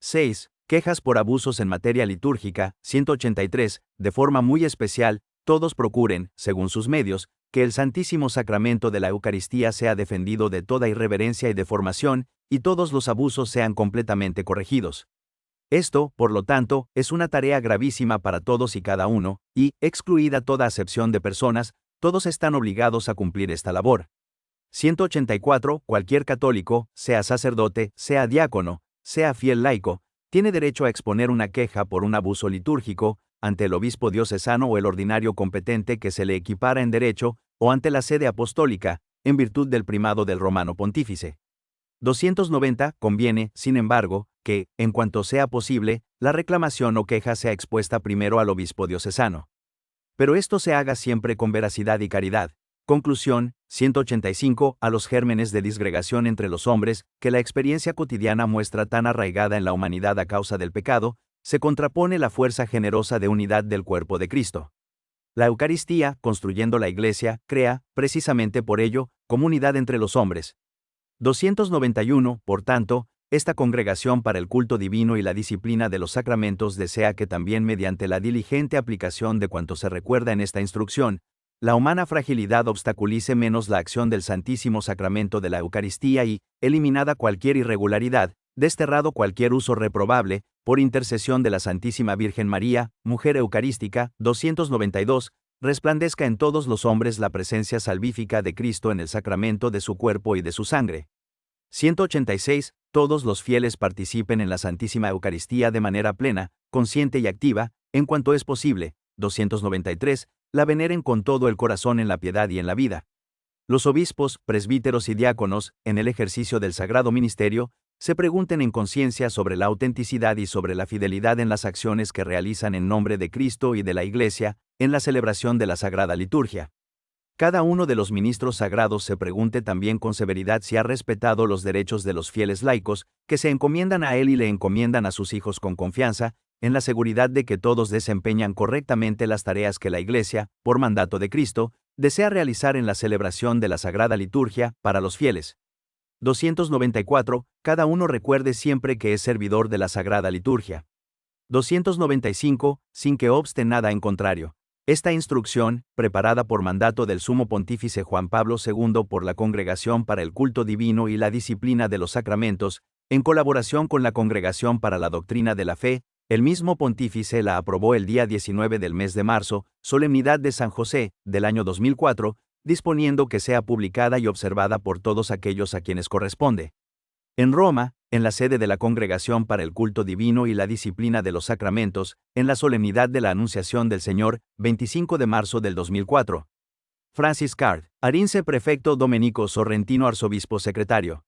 6. Quejas por abusos en materia litúrgica, 183, de forma muy especial, todos procuren, según sus medios, que el Santísimo Sacramento de la Eucaristía sea defendido de toda irreverencia y deformación, y todos los abusos sean completamente corregidos. Esto, por lo tanto, es una tarea gravísima para todos y cada uno, y, excluida toda acepción de personas, todos están obligados a cumplir esta labor. 184. Cualquier católico, sea sacerdote, sea diácono, sea fiel laico, tiene derecho a exponer una queja por un abuso litúrgico, ante el obispo diocesano o el ordinario competente que se le equipara en derecho, o ante la sede apostólica, en virtud del primado del Romano Pontífice. 290. Conviene, sin embargo, que, en cuanto sea posible, la reclamación o queja sea expuesta primero al obispo diocesano. Pero esto se haga siempre con veracidad y caridad. Conclusión, 185. A los gérmenes de disgregación entre los hombres, que la experiencia cotidiana muestra tan arraigada en la humanidad a causa del pecado, se contrapone la fuerza generosa de unidad del cuerpo de Cristo. La Eucaristía, construyendo la Iglesia, crea, precisamente por ello, comunidad entre los hombres. 291. Por tanto, esta congregación para el culto divino y la disciplina de los sacramentos desea que también mediante la diligente aplicación de cuanto se recuerda en esta instrucción, la humana fragilidad obstaculice menos la acción del Santísimo Sacramento de la Eucaristía y, eliminada cualquier irregularidad, desterrado cualquier uso reprobable, por intercesión de la Santísima Virgen María, Mujer Eucarística, 292, resplandezca en todos los hombres la presencia salvífica de Cristo en el sacramento de su cuerpo y de su sangre. 186. Todos los fieles participen en la Santísima Eucaristía de manera plena, consciente y activa, en cuanto es posible. 293. La veneren con todo el corazón en la piedad y en la vida. Los obispos, presbíteros y diáconos, en el ejercicio del sagrado ministerio, se pregunten en conciencia sobre la autenticidad y sobre la fidelidad en las acciones que realizan en nombre de Cristo y de la Iglesia, en la celebración de la Sagrada Liturgia. Cada uno de los ministros sagrados se pregunte también con severidad si ha respetado los derechos de los fieles laicos, que se encomiendan a él y le encomiendan a sus hijos con confianza, en la seguridad de que todos desempeñan correctamente las tareas que la Iglesia, por mandato de Cristo, desea realizar en la celebración de la Sagrada Liturgia, para los fieles. 294. Cada uno recuerde siempre que es servidor de la Sagrada Liturgia. 295. Sin que obste nada en contrario. Esta instrucción, preparada por mandato del Sumo Pontífice Juan Pablo II por la Congregación para el Culto Divino y la Disciplina de los Sacramentos, en colaboración con la Congregación para la Doctrina de la Fe, El mismo pontífice la aprobó el día 19 del mes de marzo, solemnidad de San José, del año 2004, disponiendo que sea publicada y observada por todos aquellos a quienes corresponde. En Roma, en la sede de la Congregación para el Culto Divino y la Disciplina de los Sacramentos, en la solemnidad de la Anunciación del Señor, 25 de marzo del 2004. Francis Card, Arince Prefecto Domenico Sorrentino Arzobispo Secretario.